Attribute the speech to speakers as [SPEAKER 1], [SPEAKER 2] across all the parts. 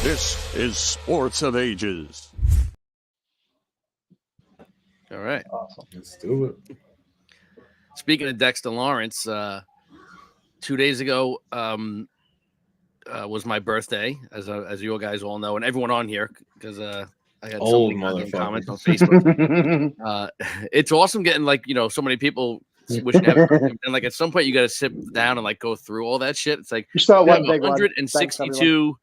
[SPEAKER 1] This is Sports of Ages.
[SPEAKER 2] All right.
[SPEAKER 3] Awesome.
[SPEAKER 4] Let's do it.
[SPEAKER 2] Speaking of Dexter Lawrence, 2 days ago was my birthday, as you guys all know, and everyone on here, because I had so many goddamn comments on Facebook. It's awesome getting so many people wishing happy birthday, and at some point you got to sit down and go through all that shit. It's like
[SPEAKER 3] You saw
[SPEAKER 2] you have
[SPEAKER 3] one big one.
[SPEAKER 2] 162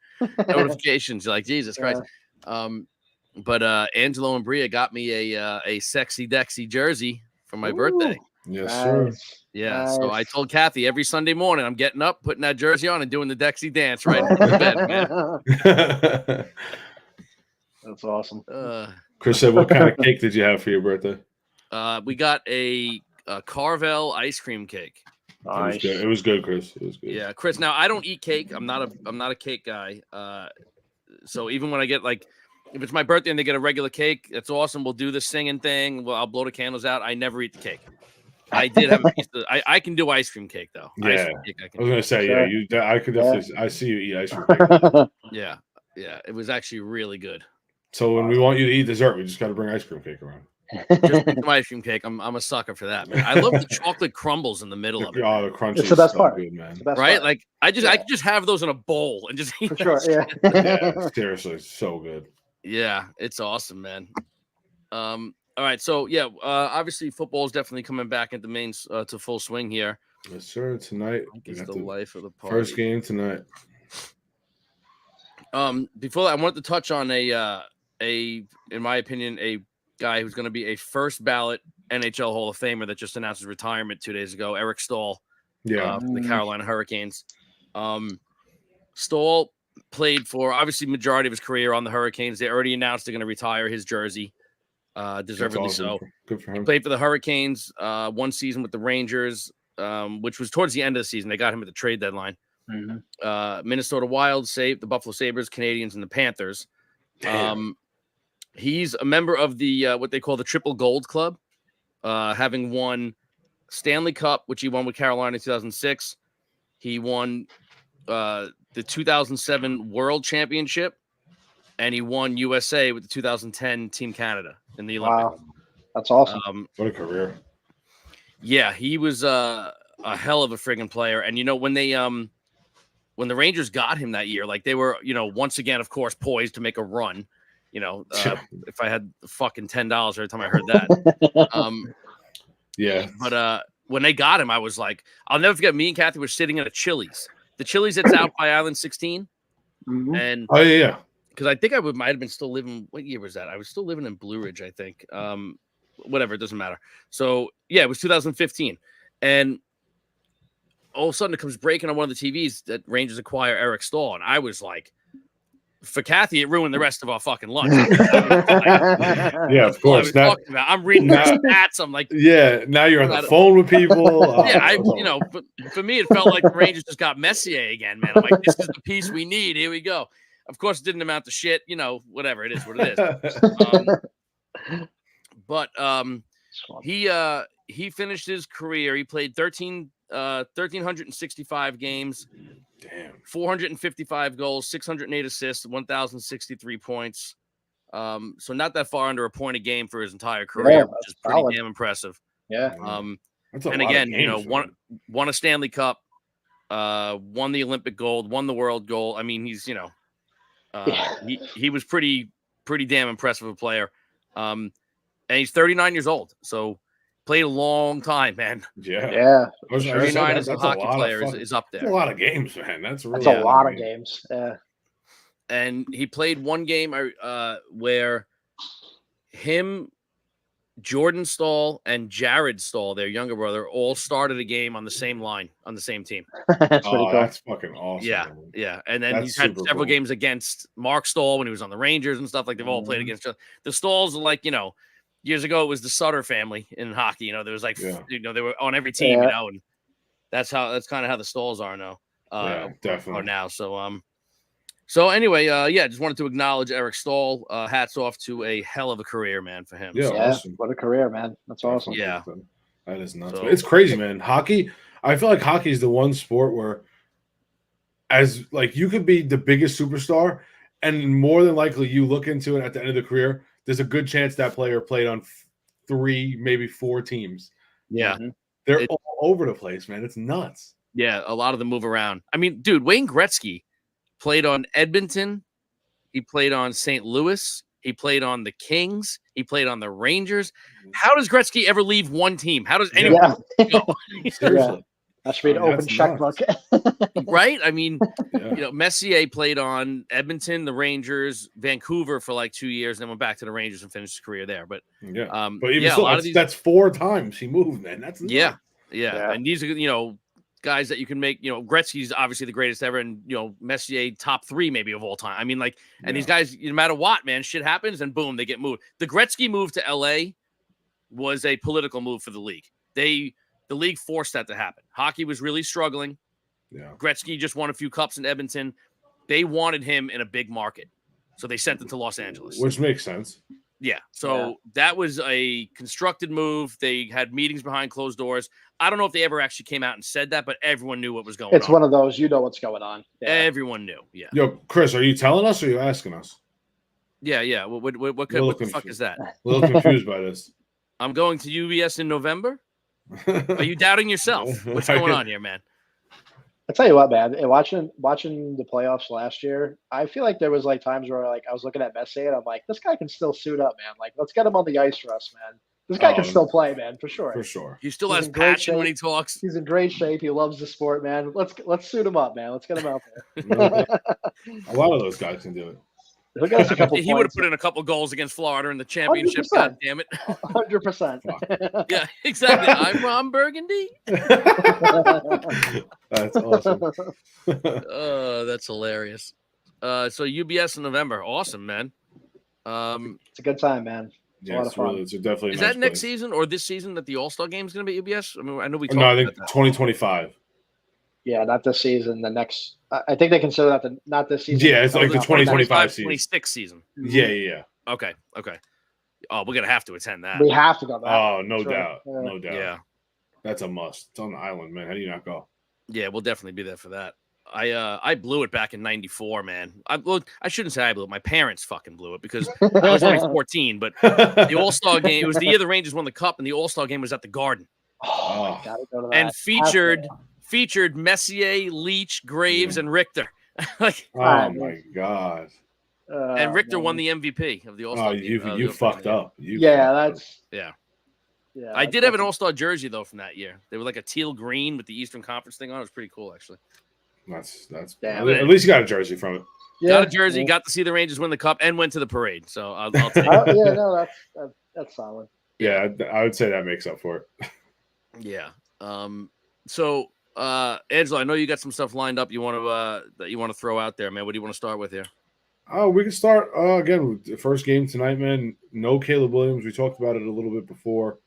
[SPEAKER 2] notifications. You're like, Jesus Christ. But Angelo and Bria got me a sexy Dexy jersey for my birthday.
[SPEAKER 4] Yes, sir.
[SPEAKER 2] Yeah, so I told Kathy every Sunday morning I'm getting up, putting that jersey on, and doing the Dexy dance right in the bed, man.
[SPEAKER 3] That's awesome.
[SPEAKER 4] Chris said, "What kind of cake did you have for your birthday?"
[SPEAKER 2] We got a Carvel ice cream cake.
[SPEAKER 3] Nice.
[SPEAKER 4] It was good, Chris. It was good.
[SPEAKER 2] Yeah, Chris. Now I don't eat cake. I'm not a cake guy. So even when I get if it's my birthday and they get a regular cake, that's awesome. We'll do the singing thing. Well, I'll blow the candles out. I never eat the cake. I did have a piece of, I can do ice cream cake though.
[SPEAKER 4] Yeah,
[SPEAKER 2] ice cream cake
[SPEAKER 4] I was gonna say,
[SPEAKER 3] Sure.
[SPEAKER 4] I could definitely. I see you eat ice cream cake.
[SPEAKER 2] Yeah, it was actually really good.
[SPEAKER 4] So when we want you to eat dessert, we just got to bring ice cream cake around.
[SPEAKER 2] Just make some ice cream cake. I'm a sucker for that, man. I love the chocolate crumbles in the middle of it.
[SPEAKER 4] Oh, the crunch
[SPEAKER 3] It's
[SPEAKER 4] is
[SPEAKER 3] the best
[SPEAKER 4] so
[SPEAKER 3] part.
[SPEAKER 4] good, man.
[SPEAKER 2] Right? I could just have those in a bowl and just eat
[SPEAKER 3] For sure. Yeah.
[SPEAKER 4] Yeah, seriously, it's so good.
[SPEAKER 2] Yeah, it's awesome, man. All right, so obviously football is definitely coming back into to full swing here.
[SPEAKER 4] Yes, sir. Tonight,
[SPEAKER 2] It's the life of the party.
[SPEAKER 4] first game tonight.
[SPEAKER 2] Before that, I wanted to touch on in my opinion, a guy who's going to be a first ballot NHL Hall of Famer that just announced his retirement 2 days ago, Eric Stahl.
[SPEAKER 4] Yeah,
[SPEAKER 2] From the Carolina Hurricanes. Stahl played for obviously majority of his career on the Hurricanes. They already announced they're going to retire his jersey, deservedly
[SPEAKER 4] awesome.
[SPEAKER 2] so.
[SPEAKER 4] Good for
[SPEAKER 2] He
[SPEAKER 4] him.
[SPEAKER 2] played for the Hurricanes one season with the Rangers, which was towards the end of the season. They got him at the trade deadline.
[SPEAKER 3] Mm-hmm.
[SPEAKER 2] Minnesota Wild, the Buffalo Sabres, Canadiens, and the Panthers. He's a member of the what they call the Triple Gold Club, having won Stanley Cup, which he won with Carolina in 2006. He won the 2007 World Championship, and he won USA with the 2010 Team Canada in the Olympics.
[SPEAKER 3] Wow. That's awesome.
[SPEAKER 4] What a career!
[SPEAKER 2] Yeah, he was a hell of a friggin' player. And when the Rangers got him that year, they were once again, of course, poised to make a run. If I had the fucking $10 every time I heard that.
[SPEAKER 4] Yeah,
[SPEAKER 2] But when they got him, I was like, I'll never forget. Me and Kathy were sitting at a Chili's. The Chili's that's out by Island 16.
[SPEAKER 3] Mhm.
[SPEAKER 2] And
[SPEAKER 4] oh yeah.
[SPEAKER 2] because I think might have been still living. What year was that? I was still living in Blue Ridge, I think. Whatever, it doesn't matter. So yeah, it was 2015, and all of a sudden it comes breaking on one of the TVs that Rangers acquire Eric Stahl, and I was like, for Kathy, it ruined the rest of our fucking lunch.
[SPEAKER 4] Yeah, of course.
[SPEAKER 2] I'm reading the stats. I'm like,
[SPEAKER 4] yeah. Now you're on the phone with people.
[SPEAKER 2] But for me, it felt like the Rangers just got Messier again, man. I'm like, this is the piece we need. Here we go. Of course, it didn't amount to shit. Whatever it is, what it is. But he finished his career. He played 1,365 games.
[SPEAKER 4] Damn.
[SPEAKER 2] 455 goals, 608 assists, 1,063 points. So not that far under a point a game for his entire career, which is pretty damn impressive.
[SPEAKER 3] Yeah.
[SPEAKER 2] And again, won a Stanley Cup, won the Olympic gold, won the world gold. I mean, he's he was pretty damn impressive a player. And he's 39 years old, so played a long time, man.
[SPEAKER 3] Yeah.
[SPEAKER 2] 39 as a hockey player is up there.
[SPEAKER 4] That's a lot of games, man. That's a
[SPEAKER 3] lot of games. Yeah.
[SPEAKER 2] And he played one game where him, Jordan Stahl, and Jared Stahl, their younger brother, all started a game on the same line, on the same team.
[SPEAKER 3] That's pretty cool.
[SPEAKER 4] That's fucking awesome.
[SPEAKER 2] Yeah. And then he's had several games against Mark Stahl when he was on the Rangers and stuff. They've all played against each other. The Stahls are years ago, it was the Sutter family in hockey. There was they were on every team, and that's kind of how the Stahls are now.
[SPEAKER 4] Definitely.
[SPEAKER 2] Are now. So anyway, just wanted to acknowledge Eric Stahl. Hats off to a hell of a career, man, for him.
[SPEAKER 4] Yeah, awesome.
[SPEAKER 3] What a career, man. That's awesome.
[SPEAKER 2] Yeah.
[SPEAKER 4] That is nuts.
[SPEAKER 2] So,
[SPEAKER 4] It's crazy, man. Hockey, I feel like hockey is the one sport where you could be the biggest superstar And more than likely, you look into it at the end of the career, there's a good chance that player played on 3, maybe 4 teams.
[SPEAKER 2] Yeah.
[SPEAKER 3] Mhm.
[SPEAKER 4] They're all over the place, man. It's nuts.
[SPEAKER 2] Yeah, a lot of them move around. I mean, dude, Wayne Gretzky played on Edmonton. He played on St. Louis. He played on the Kings. He played on the Rangers. How does Gretzky ever leave one team? How does anyone go?
[SPEAKER 4] Seriously.
[SPEAKER 3] That should be an open
[SPEAKER 4] that's
[SPEAKER 3] checkbook.
[SPEAKER 2] Right? I mean,
[SPEAKER 4] Yeah.
[SPEAKER 2] Messier played on Edmonton, the Rangers, Vancouver for like 2 years, and then went back to the Rangers and finished his career there. But
[SPEAKER 4] Yeah. But even
[SPEAKER 2] a
[SPEAKER 4] still,
[SPEAKER 2] lot of these,
[SPEAKER 4] that's 4 times he moved, man. That's nuts.
[SPEAKER 2] yeah. And these are, guys that you can make, Gretzky's obviously the greatest ever, and Messier top 3 maybe of all time. I mean, like, and these guys, no matter what, man, shit happens, and boom, they get moved. The Gretzky move to LA was a political move for the league. The league forced that to happen. Hockey was really struggling.
[SPEAKER 4] Yeah.
[SPEAKER 2] Gretzky just won a few cups in Edmonton. They wanted him in a big market, so they sent him to Los Angeles.
[SPEAKER 4] Which makes sense.
[SPEAKER 2] Yeah. So that was a constructed move. They had meetings behind closed doors. I don't know if they ever actually came out and said that, but everyone knew what was going on.
[SPEAKER 3] It's one of those, you know what's going on. Yeah.
[SPEAKER 2] Everyone knew. Yeah.
[SPEAKER 4] Yo, Chris, are you telling us or are you asking us?
[SPEAKER 2] Yeah. What the fuck is that?
[SPEAKER 4] A little confused by this.
[SPEAKER 2] I'm going to UBS in November. Are you doubting yourself? What's going on here, man?
[SPEAKER 3] I'll tell you what, man. Watching the playoffs last year, I feel like there was like times where like I was looking at Messi and I'm like, this guy can still suit up, man. Like, let's get him on the ice for us, man. This guy can still play, man, for sure.
[SPEAKER 4] For sure.
[SPEAKER 2] He still
[SPEAKER 3] He's
[SPEAKER 2] has
[SPEAKER 3] in great
[SPEAKER 2] passion when he
[SPEAKER 3] shape.
[SPEAKER 2] talks.
[SPEAKER 3] He's in great shape. He loves the sport, man. Let's suit him up, man. Let's get him out there.
[SPEAKER 4] A lot of those guys can do it.
[SPEAKER 3] He'll get us a couple
[SPEAKER 2] He would have
[SPEAKER 3] points.
[SPEAKER 2] put in a couple goals against Florida in the championship.
[SPEAKER 3] 100%.
[SPEAKER 2] God damn it.
[SPEAKER 3] 100%.
[SPEAKER 2] Yeah, exactly. I'm Ron Burgundy.
[SPEAKER 4] That's awesome.
[SPEAKER 2] Oh, that's hilarious. So UBS in November. Awesome, man.
[SPEAKER 3] It's a good time, man. It's a lot of fun.
[SPEAKER 4] It's definitely.
[SPEAKER 2] Is
[SPEAKER 4] a nice
[SPEAKER 2] that next
[SPEAKER 4] place.
[SPEAKER 2] season or this season that the All-Star game is going to be at UBS? I mean, I know we talked
[SPEAKER 4] No, I think
[SPEAKER 2] about that.
[SPEAKER 4] 2025.
[SPEAKER 3] Yeah, not this season. The next, I think they consider that not this season.
[SPEAKER 4] Yeah, it's like the 2025 season.
[SPEAKER 2] 26 season.
[SPEAKER 4] Yeah.
[SPEAKER 2] Okay. Oh, we're going to have to attend that.
[SPEAKER 3] We have to go back.
[SPEAKER 4] Oh, no
[SPEAKER 3] Sure.
[SPEAKER 4] doubt.
[SPEAKER 3] Yeah.
[SPEAKER 4] No doubt.
[SPEAKER 2] Yeah.
[SPEAKER 4] That's a must. It's on the island, man. How do you not go?
[SPEAKER 2] Yeah, we'll definitely be there for that. I blew it back in '94, man. I shouldn't say I blew it. My parents fucking blew it because I was only 14. But the All-Star game, it was the year the Rangers won the Cup, and the All-Star game was at the Garden.
[SPEAKER 3] Oh, gotta go to that.
[SPEAKER 2] And featured Messier, Leach, Graves, and Richter. Like,
[SPEAKER 4] Oh my god.
[SPEAKER 2] and Richter won the MVP of the All-Star.
[SPEAKER 4] Oh, you fucked up.
[SPEAKER 3] Yeah.
[SPEAKER 2] I did have an All-Star jersey though from that year. They were like a teal green with the Eastern Conference thing on. It was pretty cool, actually.
[SPEAKER 4] That's
[SPEAKER 3] Damn.
[SPEAKER 4] at least you got a jersey from it.
[SPEAKER 2] Got a jersey, got to see the Rangers win the Cup, and went to the parade. So I'll take it.
[SPEAKER 3] Yeah, no, that's solid.
[SPEAKER 4] Yeah, I would say that makes up for it.
[SPEAKER 2] Yeah. So Angelo, I know you got some stuff lined up you want to throw out there, man. What do you want to start with here?
[SPEAKER 4] Oh, we can start again with the first game tonight, man. No Caleb Williams. We talked about it a little bit before.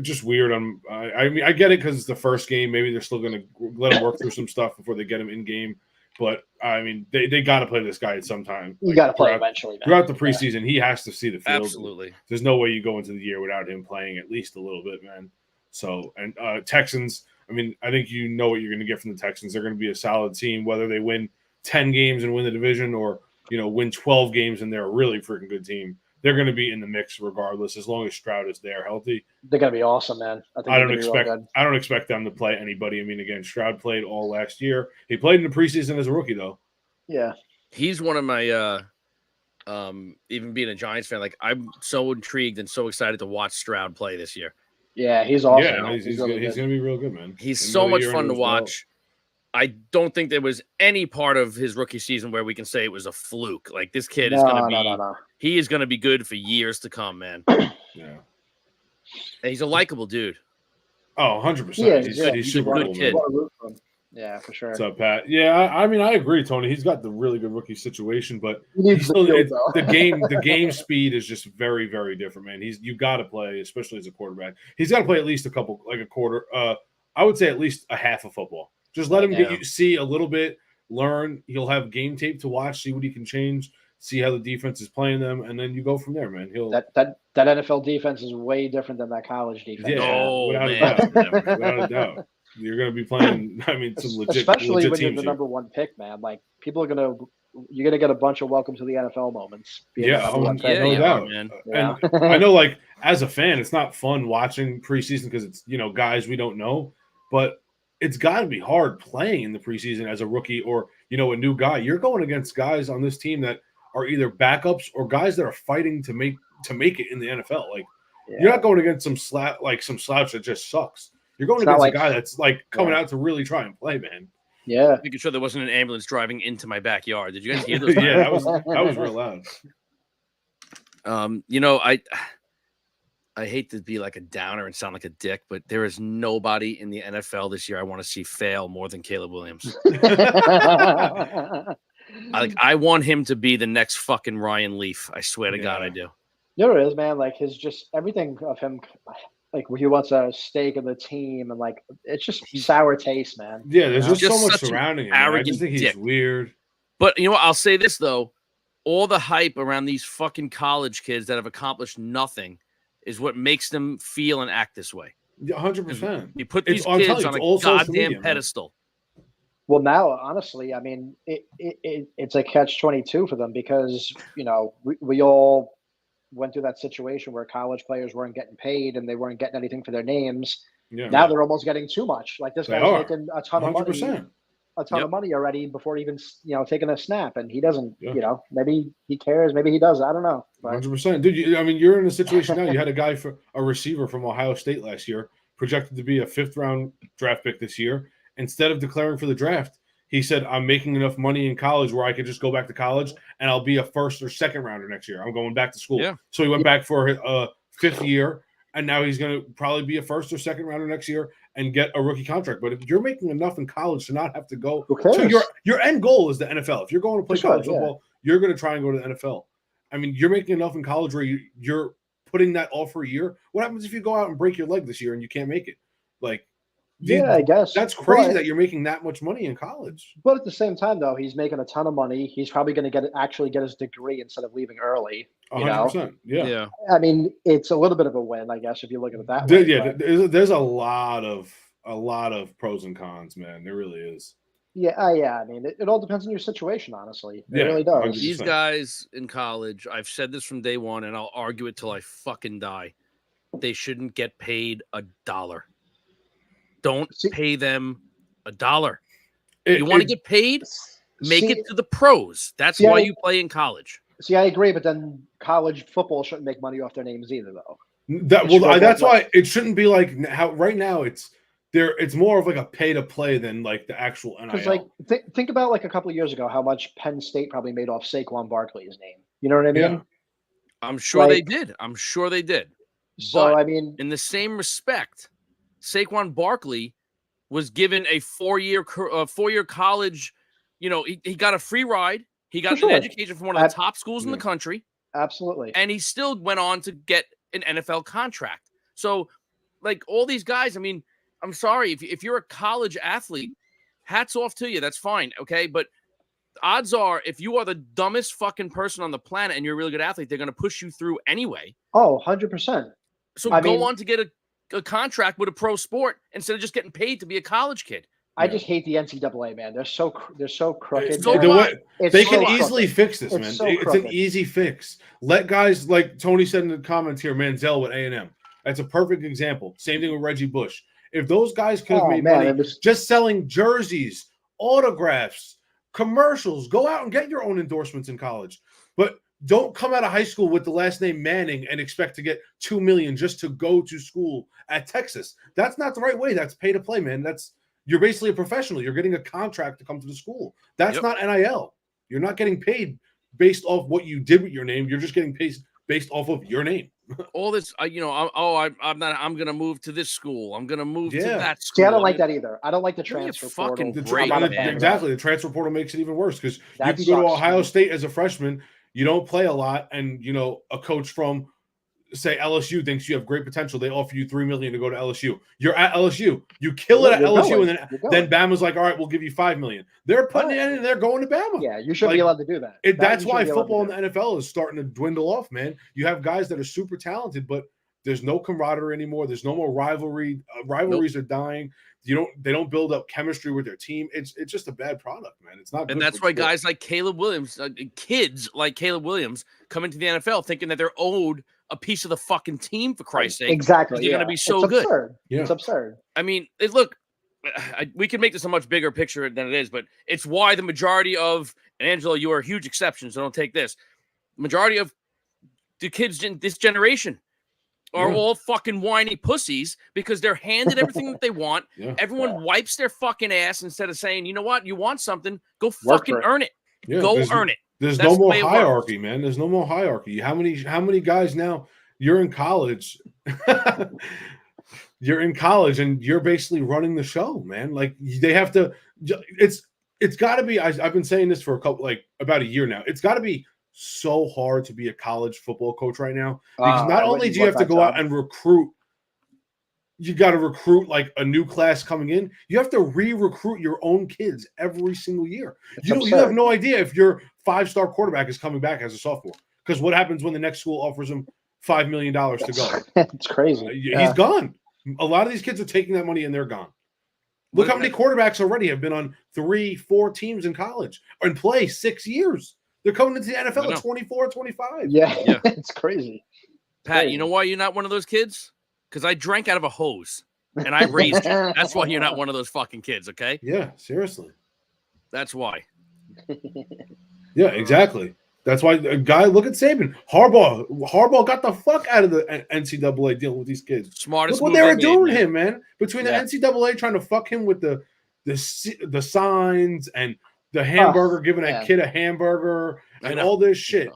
[SPEAKER 4] Just weird. I mean, I get it because it's the first game. Maybe they're still going to let him work through some stuff before they get him in game. But I mean, they got to play this guy at some time.
[SPEAKER 3] You got to play eventually. Man.
[SPEAKER 4] Throughout the preseason, he has to see the field.
[SPEAKER 2] Absolutely.
[SPEAKER 4] There's no way you go into the year without him playing at least a little bit, man. So, and Texans, I mean, I think you know what you're going to get from the Texans. They're going to be a solid team, whether they win 10 games and win the division or, win 12 games and they're a really freaking good team. They're going to be in the mix regardless, as long as Stroud is there healthy.
[SPEAKER 3] They're going to be awesome, man.
[SPEAKER 4] I don't expect them to play anybody. I mean, again, Stroud played all last year. He played in the preseason as a rookie, though.
[SPEAKER 3] Yeah.
[SPEAKER 2] He's one of my even being a Giants fan, like I'm so intrigued and so excited to watch Stroud play this year.
[SPEAKER 3] Yeah, he's awesome.
[SPEAKER 4] Yeah, he's going to be real good, man.
[SPEAKER 2] He's so much fun to watch. I don't think there was any part of his rookie season where we can say it was a fluke. Like this kid is going to be, he is going to be good for years to come, man.
[SPEAKER 4] Yeah.
[SPEAKER 2] And he's a likable dude.
[SPEAKER 4] Oh, 100%. He's super
[SPEAKER 2] good
[SPEAKER 4] cool,
[SPEAKER 2] kid.
[SPEAKER 4] man.
[SPEAKER 3] Yeah, for sure.
[SPEAKER 4] What's up, Pat? Yeah, I mean, I agree, Tony. He's got the really good rookie situation, but the game speed is just very, very different, man. You got to play, especially as a quarterback. He's got to play at least a quarter. I would say at least a half of football. Just let him see a little bit, learn. He'll have game tape to watch, see what he can change, see how the defense is playing them, and then you go from there, man.
[SPEAKER 3] That NFL defense is way different than that college defense.
[SPEAKER 2] Yeah,
[SPEAKER 4] without a doubt. You're going to be playing, I mean, some legit
[SPEAKER 3] Especially when
[SPEAKER 4] teams
[SPEAKER 3] you're the number one pick, man. Like, people are going to you're gonna get a bunch of welcome to the NFL moments.
[SPEAKER 4] Yeah, no doubt,
[SPEAKER 2] man.
[SPEAKER 4] And I know, like, as a fan, it's not fun watching preseason because it's guys we don't know, but it's got to be hard playing in the preseason as a rookie or a new guy. You're going against guys on this team that are either backups or guys that are fighting to make it in the NFL. Like, you're not going against some slouch that just sucks. You're going against a guy that's like coming out to really try and play, man.
[SPEAKER 3] Yeah,
[SPEAKER 2] making sure there wasn't an ambulance driving into my backyard. Did you guys hear those?
[SPEAKER 4] Yeah, that was real loud.
[SPEAKER 2] I hate to be like a downer and sound like a dick, but there is nobody in the NFL this year I want to see fail more than Caleb Williams. I want him to be the next fucking Ryan Leaf. I swear to God, I do.
[SPEAKER 3] There it is, man. Like everything of him. Like he wants a stake in the team, and like it's just sour taste, man.
[SPEAKER 4] Yeah, there's just so much surrounding him. I just think he's weird.
[SPEAKER 2] But you know what? I'll say this though: all the hype around these fucking college kids that have accomplished nothing is what makes them feel and act this way.
[SPEAKER 4] 100%.
[SPEAKER 2] You put these kids on a goddamn pedestal.
[SPEAKER 3] Well, now, honestly, I mean, it's a catch-22 for them because we all went through that situation where college players weren't getting paid and they weren't getting anything for their names. Yeah, now they're almost getting too much. Like this guy's making a ton 100%. Of money already before even taking a snap, and he doesn't. Maybe he cares, maybe he does. I don't know.
[SPEAKER 4] 100%, dude. You're in a situation now. You had a receiver from Ohio State last year, projected to be a 5th round draft pick this year. Instead of declaring for the draft, he said, I'm making enough money in college where I could just go back to college and I'll be a 1st or 2nd rounder next year. I'm going back to school. Yeah. So he went back for a 5th year, and now he's going to probably be a 1st or 2nd rounder next year and get a rookie contract. But if you're making enough in college to not have to go to your end goal is the NFL. If you're going to play college football, you're going to try and go to the NFL. I mean, you're making enough in college where you're putting that off for a year. What happens if you go out and break your leg this year and you can't make it? Like,
[SPEAKER 3] I guess
[SPEAKER 4] that's crazy that you're making that much money in college.
[SPEAKER 3] But at the same time, though, he's making a ton of money. He's probably going to actually get his degree instead of leaving early.
[SPEAKER 4] 100%. Yeah.
[SPEAKER 3] I mean, it's a little bit of a win, I guess, if you look at it that way.
[SPEAKER 4] Yeah, there's a lot of pros and cons, man. There really is.
[SPEAKER 3] Yeah. I mean, it all depends on your situation, honestly. It really does.
[SPEAKER 2] 100%. These guys in college, I've said this from day one, and I'll argue it till I fucking die. They shouldn't get paid $1. Don't pay them $1. You want to get paid? Make it to the pros. That's why you play in college.
[SPEAKER 3] See, I agree, but then college football shouldn't make money off their names either, though.
[SPEAKER 4] That's why it shouldn't be like how right now it's more of like a pay to play than like the actual NIL.
[SPEAKER 3] Because like think about like a couple of years ago how much Penn State probably made off Saquon Barkley's name. You know what I mean?
[SPEAKER 2] Yeah. I'm sure they did.
[SPEAKER 3] So
[SPEAKER 2] but
[SPEAKER 3] I mean,
[SPEAKER 2] in the same respect, Saquon Barkley was given a 4-year college. He got a free ride. He got an education from one of the top schools in the country.
[SPEAKER 3] Absolutely.
[SPEAKER 2] And he still went on to get an NFL contract. So, like all these guys, I mean, I'm sorry. If you're a college athlete, hats off to you. That's fine. Okay. But odds are, if you are the dumbest fucking person on the planet and you're a really good athlete, they're going to push you through anyway.
[SPEAKER 3] Oh, 100%.
[SPEAKER 2] So go on to get a contract with a pro sport instead of just getting paid to be a college kid.
[SPEAKER 3] I just hate the NCAA, man. They're so crooked.
[SPEAKER 4] They can easily fix this, man. It's an easy fix. Let guys like Tony said in the comments here, Manziel with A&M. That's a perfect example. Same thing with Reggie Bush. If those guys could have made money just selling jerseys, autographs, commercials, go out and get your own endorsements in college. But don't come out of high school with the last name Manning and expect to get $2 million just to go to school at Texas. That's not the right way. That's pay to play, man. You're basically a professional. You're getting a contract to come to the school. That's not NIL. You're not getting paid based off what you did with your name. You're just getting paid based off of your name.
[SPEAKER 2] All this, I'm going to move to this school. I'm going to move to that school.
[SPEAKER 3] See, I don't like that either. I don't like the transfer portal.
[SPEAKER 4] Exactly. The transfer portal makes it even worse because you can go to Ohio State as a freshman. You don't play a lot, and a coach from say LSU thinks you have great potential. They offer you $3 million to go to LSU. You're at LSU. You kill it at LSU, and then Bama's like, all right, we'll give you $5 million. They're putting it in, and they're going to Bama.
[SPEAKER 3] Yeah, you shouldn't be allowed to do that.
[SPEAKER 4] That's why football in the NFL is starting to dwindle off, man. You have guys that are super talented, but There's no camaraderie anymore. There's no more rivalry. Rivalries are dying. They don't build up chemistry with their team. It's just a bad product, man. It's not good.
[SPEAKER 2] And that's why guys like Caleb Williams, kids like Caleb Williams, come into the NFL thinking that they're owed a piece of the fucking team, for Christ's sake.
[SPEAKER 3] Exactly.
[SPEAKER 2] They're going to be so
[SPEAKER 3] it's
[SPEAKER 2] good.
[SPEAKER 3] Absurd.
[SPEAKER 4] Yeah.
[SPEAKER 3] It's absurd.
[SPEAKER 2] I mean, look, we can make this a much bigger picture than it is, but it's why the majority of, and Angelo, you are a huge exception, so don't take this. Majority of the kids in this generation are all fucking whiny pussies because they're handed everything that they want.
[SPEAKER 4] Yeah.
[SPEAKER 2] Everyone wipes their fucking ass instead of saying, you know what, you want something, go fucking earn it.
[SPEAKER 4] Yeah,
[SPEAKER 2] go earn it.
[SPEAKER 4] There's
[SPEAKER 2] That's
[SPEAKER 4] no
[SPEAKER 2] the
[SPEAKER 4] more
[SPEAKER 2] way it
[SPEAKER 4] hierarchy, man. There's no more hierarchy. How many guys now? You're in college. You're in college and you're basically running the show, man. Like they have to. It's got to be. I've been saying this for about a year now. It's got to be so hard to be a college football coach right now because not only do you have to go out and recruit. You got to recruit like a new class coming in. You have to re-recruit your own kids every single year. You have no idea if your 5-star quarterback is coming back as a sophomore. Because what happens when the next school offers him $5 million to go?
[SPEAKER 3] It's crazy.
[SPEAKER 4] He's gone. A lot of these kids are taking that money and they're gone. Look how many quarterbacks already have been on 3-4 teams in college and play 6 years. They're coming into the NFL at 24, 25.
[SPEAKER 3] Yeah. It's crazy.
[SPEAKER 2] Pat, you know why you're not one of those kids? Because I drank out of a hose and I raised you. That's why you're not one of those fucking kids, okay?
[SPEAKER 4] Yeah, seriously.
[SPEAKER 2] That's why.
[SPEAKER 4] Yeah, exactly. That's why a guy, look at Saban. Harbaugh got the fuck out of the NCAA dealing with these kids.
[SPEAKER 2] Smartest
[SPEAKER 4] Look what they were doing to him, man. Between the NCAA trying to fuck him with the signs and the hamburger, giving a kid a hamburger and all this shit.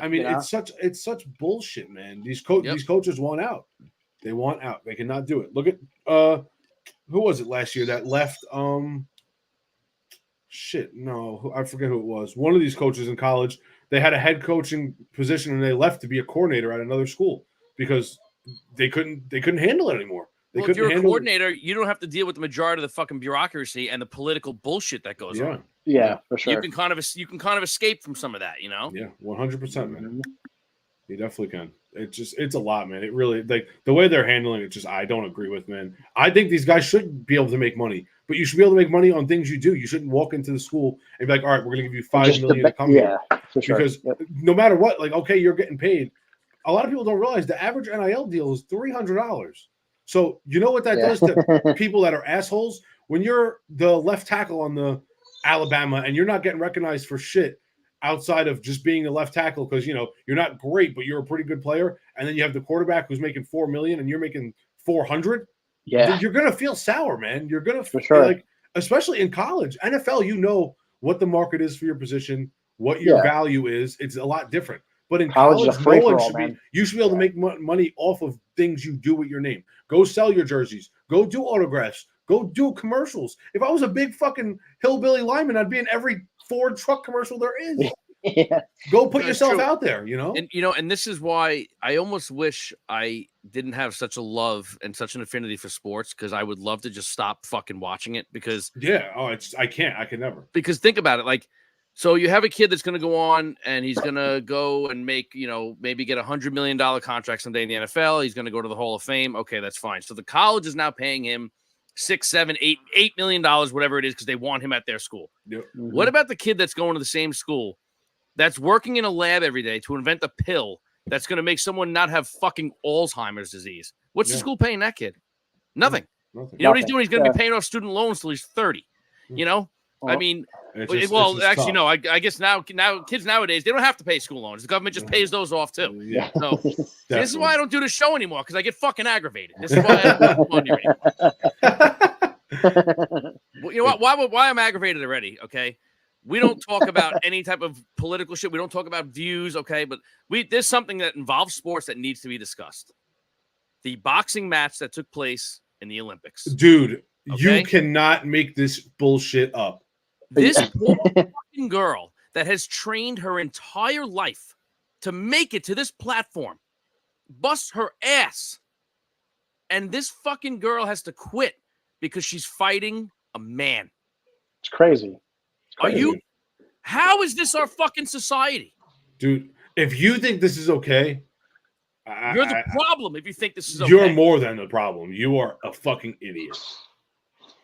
[SPEAKER 4] I mean, it's such bullshit, man. These coaches want out. They want out. They cannot do it. Look at who was it last year that left? I forget who it was. One of these coaches in college, they had a head coaching position and they left to be a coordinator at another school because they couldn't handle it anymore.
[SPEAKER 2] Well, if you're a coordinator, you don't have to deal with the majority of the fucking bureaucracy and the political bullshit that goes on.
[SPEAKER 3] Yeah, for sure.
[SPEAKER 2] You can kind of escape from some of that, you know?
[SPEAKER 4] Yeah, 100%, man. You definitely can. It's a lot, man. It really, like the way they're handling it, I don't agree with, man. I think these guys should be able to make money, but you should be able to make money on things you do. You shouldn't walk into the school and be like, all right, we're going to give you $5 million to come here.
[SPEAKER 3] For sure.
[SPEAKER 4] Because no matter what, like, okay, you're getting paid. A lot of people don't realize the average NIL deal is $300. So you know what that does to people that are assholes? When you're the left tackle on the Alabama and you're not getting recognized for shit outside of just being the left tackle because, you're not great, but you're a pretty good player. And then you have the quarterback who's making $4 million and you're making $400. Yeah. You're going to feel sour, man. You're going to feel like, especially in college, NFL, what the market is for your position, what your value is. It's a lot different. But in college you should be able to make money off of things you do with your name. Go sell your jerseys. Go do autographs. Go do commercials. If I was a big fucking hillbilly lineman, I'd be in every Ford truck commercial there is. Go put yourself out there,
[SPEAKER 2] And and this is why I almost wish I didn't have such a love and such an affinity for sports, because I would love to just stop fucking watching it because
[SPEAKER 4] I can never.
[SPEAKER 2] Because think about it, like, so you have a kid that's going to go on and he's going to go and make, maybe get $100 million contract someday in the NFL. He's going to go to the Hall of Fame. Okay, that's fine. So the college is now paying him $6, $7, $8 million, whatever it is, because they want him at their school.
[SPEAKER 4] Yep.
[SPEAKER 2] Mm-hmm. What about the kid that's going to the same school that's working in a lab every day to invent a pill that's going to make someone not have fucking Alzheimer's disease? What's the school paying that kid? Nothing.
[SPEAKER 4] Nothing.
[SPEAKER 2] You know what he's doing? He's going to be paying off student loans till he's 30. I mean, actually, no. I guess now kids nowadays, they don't have to pay school loans. The government just pays those off too. Yeah. So this is why I don't do the show anymore, because I get fucking aggravated. This is why I don't come on here anymore. Well, you know what? Why I'm aggravated already? Okay, we don't talk about any type of political shit. We don't talk about views. Okay, but there's something that involves sports that needs to be discussed. The boxing match that took place in the Olympics,
[SPEAKER 4] dude. Okay? You cannot make this bullshit up.
[SPEAKER 2] This poor fucking girl that has trained her entire life to make it to this platform, busts her ass, and this fucking girl has to quit because she's fighting a man.
[SPEAKER 3] It's crazy.
[SPEAKER 2] How is this our fucking society?
[SPEAKER 4] Dude, if you think this is okay,
[SPEAKER 2] You're the problem if you think this is okay.
[SPEAKER 4] You're more than the problem. You are a fucking idiot.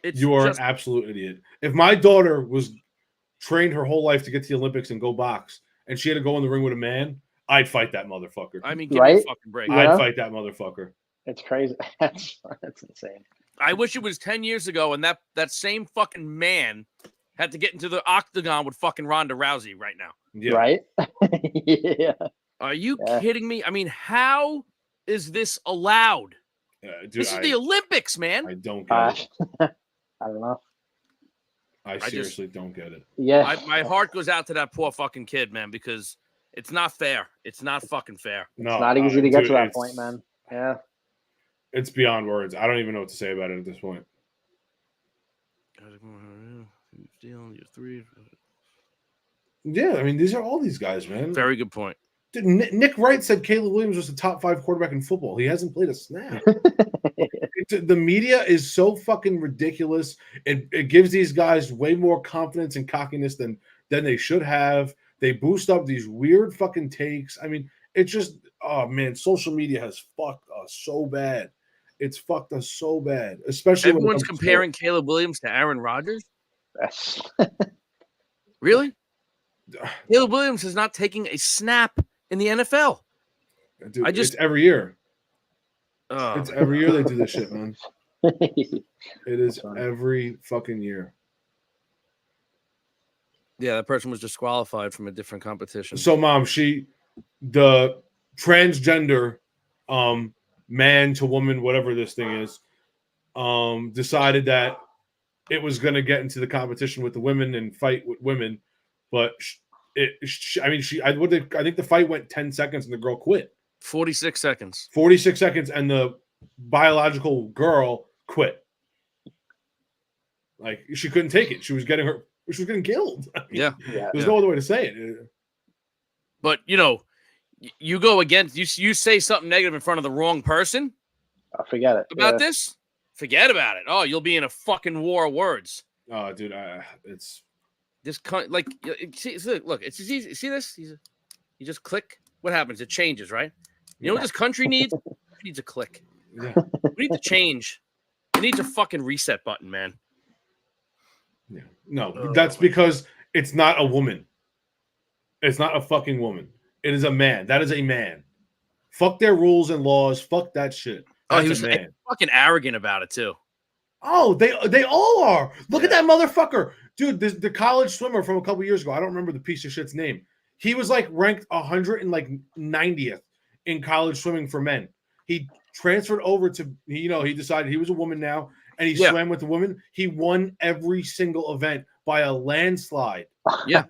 [SPEAKER 4] You are an absolute idiot. If my daughter was trained her whole life to get to the Olympics and go box, and she had to go in the ring with a man, I'd fight that motherfucker.
[SPEAKER 2] I mean, give me a fucking break.
[SPEAKER 4] I'd fight that motherfucker.
[SPEAKER 3] It's crazy. That's insane.
[SPEAKER 2] I wish it was 10 years ago, and that same fucking man had to get into the octagon with fucking Ronda Rousey right now.
[SPEAKER 4] Yeah.
[SPEAKER 3] Right? Yeah.
[SPEAKER 2] Are you kidding me? I mean, how is this allowed?
[SPEAKER 4] Dude,
[SPEAKER 2] this is the Olympics, man.
[SPEAKER 4] I don't get it.
[SPEAKER 3] I don't know.
[SPEAKER 4] I seriously don't get it.
[SPEAKER 3] Yeah.
[SPEAKER 2] My heart goes out to that poor fucking kid, man, because it's not fair. It's not fucking fair.
[SPEAKER 4] No,
[SPEAKER 3] it's not easy to get to that point, man. Yeah.
[SPEAKER 4] It's beyond words. I don't even know what to say about it at this point. Yeah, I mean, these are all these guys, man.
[SPEAKER 2] Very good point.
[SPEAKER 4] Dude, Nick Wright said Caleb Williams was the top 5 quarterback in football. He hasn't played a snap. The media is so fucking ridiculous. It gives these guys way more confidence and cockiness than they should have. They boost up these weird fucking takes. I mean, it's just, oh man, social media has fucked us so bad. It's fucked us so bad. Especially
[SPEAKER 2] everyone's comparing Caleb Williams to Aaron Rodgers.
[SPEAKER 3] Yes.
[SPEAKER 2] Really? Caleb Williams is not taking a snap in the NFL.
[SPEAKER 4] Dude, it's every year.
[SPEAKER 2] Oh,
[SPEAKER 4] it's every year they do this shit, man. It is every fucking year.
[SPEAKER 2] Yeah, that person was disqualified from a different competition.
[SPEAKER 4] So, Mom, the transgender man to woman, whatever this thing is, decided that it was going to get into the competition with the women and fight with women, but I think the fight went 10 seconds and the girl quit.
[SPEAKER 2] 46 seconds.
[SPEAKER 4] 46 seconds, and the biological girl quit. Like, she couldn't take it. She was getting killed. I mean, there's no other way to say it.
[SPEAKER 2] But you go against you say something negative in front of the wrong person.
[SPEAKER 3] Forget it
[SPEAKER 2] about this. Forget about it. Oh, you'll be in a fucking war of words.
[SPEAKER 4] Oh, dude, it's
[SPEAKER 2] this like look. It's easy. See this? You just click. What happens? It changes, right? You know what this country needs? It needs a click.
[SPEAKER 4] Yeah.
[SPEAKER 2] We need to change. It needs a fucking reset button, man.
[SPEAKER 4] Yeah. No, that's because it's not a woman. It's not a fucking woman. It is a man. That is a man. Fuck their rules and laws. Fuck that shit. That's
[SPEAKER 2] he was fucking arrogant about it too.
[SPEAKER 4] Oh, they all are. Look at that motherfucker, dude. The college swimmer from a couple years ago. I don't remember the piece of shit's name. He was like ranked 190th in college swimming for men. He transferred over to he decided he was a woman now, and he swam with the women. He won every single event by a landslide.
[SPEAKER 2] Yeah,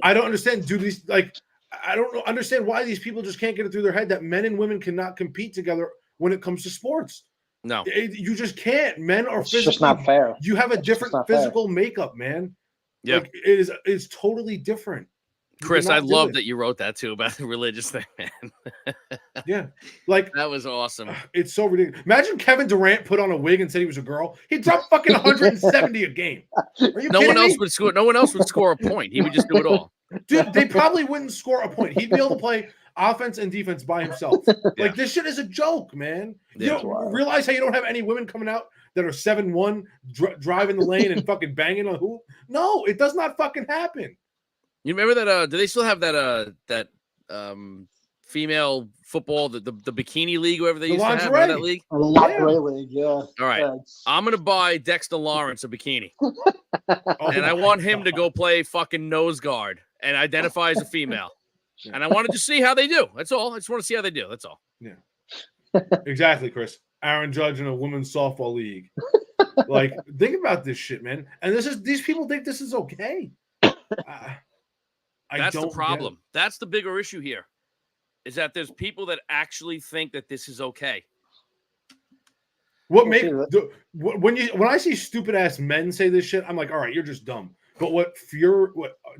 [SPEAKER 4] I don't understand, dude. I don't understand why these people just can't get it through their head that men and women cannot compete together when it comes to sports.
[SPEAKER 2] No,
[SPEAKER 4] you just can't. Men are physical.
[SPEAKER 3] It's just not fair.
[SPEAKER 4] You have a different physical makeup, man.
[SPEAKER 2] Yeah,
[SPEAKER 4] it's totally different.
[SPEAKER 2] Chris, I love that you wrote that too about the religious thing, man.
[SPEAKER 4] Yeah, like
[SPEAKER 2] that was awesome.
[SPEAKER 4] It's so ridiculous. Imagine Kevin Durant put on a wig and said he was a girl. He'd drop fucking 170 a game. Are you
[SPEAKER 2] no one else
[SPEAKER 4] me?
[SPEAKER 2] would score. No one else would score a point. He would just do it all.
[SPEAKER 4] Dude, they probably wouldn't score a point. He'd be able to play offense and defense by himself. Like, this shit is a joke, man. You don't realize how you don't have any women coming out that are 7'1", driving the lane and fucking banging on the hoop? No, it does not fucking happen.
[SPEAKER 2] You remember that? Do they still have that female football, the bikini league, whatever they used to have? That league?
[SPEAKER 3] The lingerie league, yeah.
[SPEAKER 2] All right. I'm going to buy Dexter Lawrence a bikini. And I want him to go play fucking nose guard and identify as a female. Yeah. And I wanted to see how they do. That's all. I just want to see how they do. That's all.
[SPEAKER 4] Yeah. Exactly, Chris. Aaron Judge in a women's softball league. Like, think about this shit, man. And these people think this is okay.
[SPEAKER 2] That's the problem. That's the bigger issue here, is that there's people that actually think that this is okay.
[SPEAKER 4] When I see stupid ass men say this shit, I'm like, all right, you're just dumb. But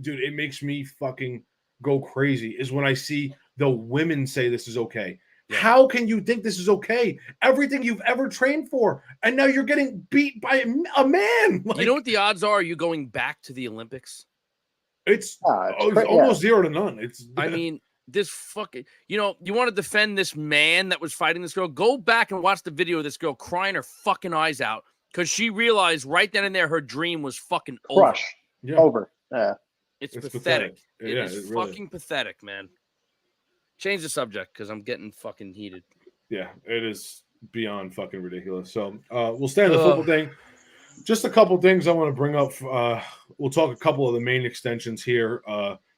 [SPEAKER 4] dude, it makes me fucking go crazy is when I see the women say this is okay. Yeah. How can you think this is okay? Everything you've ever trained for, and now you're getting beat by a man.
[SPEAKER 2] Like, you know what the odds are? You going back to the Olympics?
[SPEAKER 4] It's almost 0 to none.
[SPEAKER 2] I mean, this fucking, you want to defend this man that was fighting this girl? Go back and watch the video of this girl crying her fucking eyes out because she realized right then and there her dream was fucking over.
[SPEAKER 3] Over. Yeah.
[SPEAKER 2] It's pathetic. It is really fucking pathetic, man. Change the subject because I'm getting fucking heated.
[SPEAKER 4] Yeah, it is beyond fucking ridiculous. So we'll stay on the football thing. Just a couple things I want to bring up. We'll talk a couple of the main extensions here.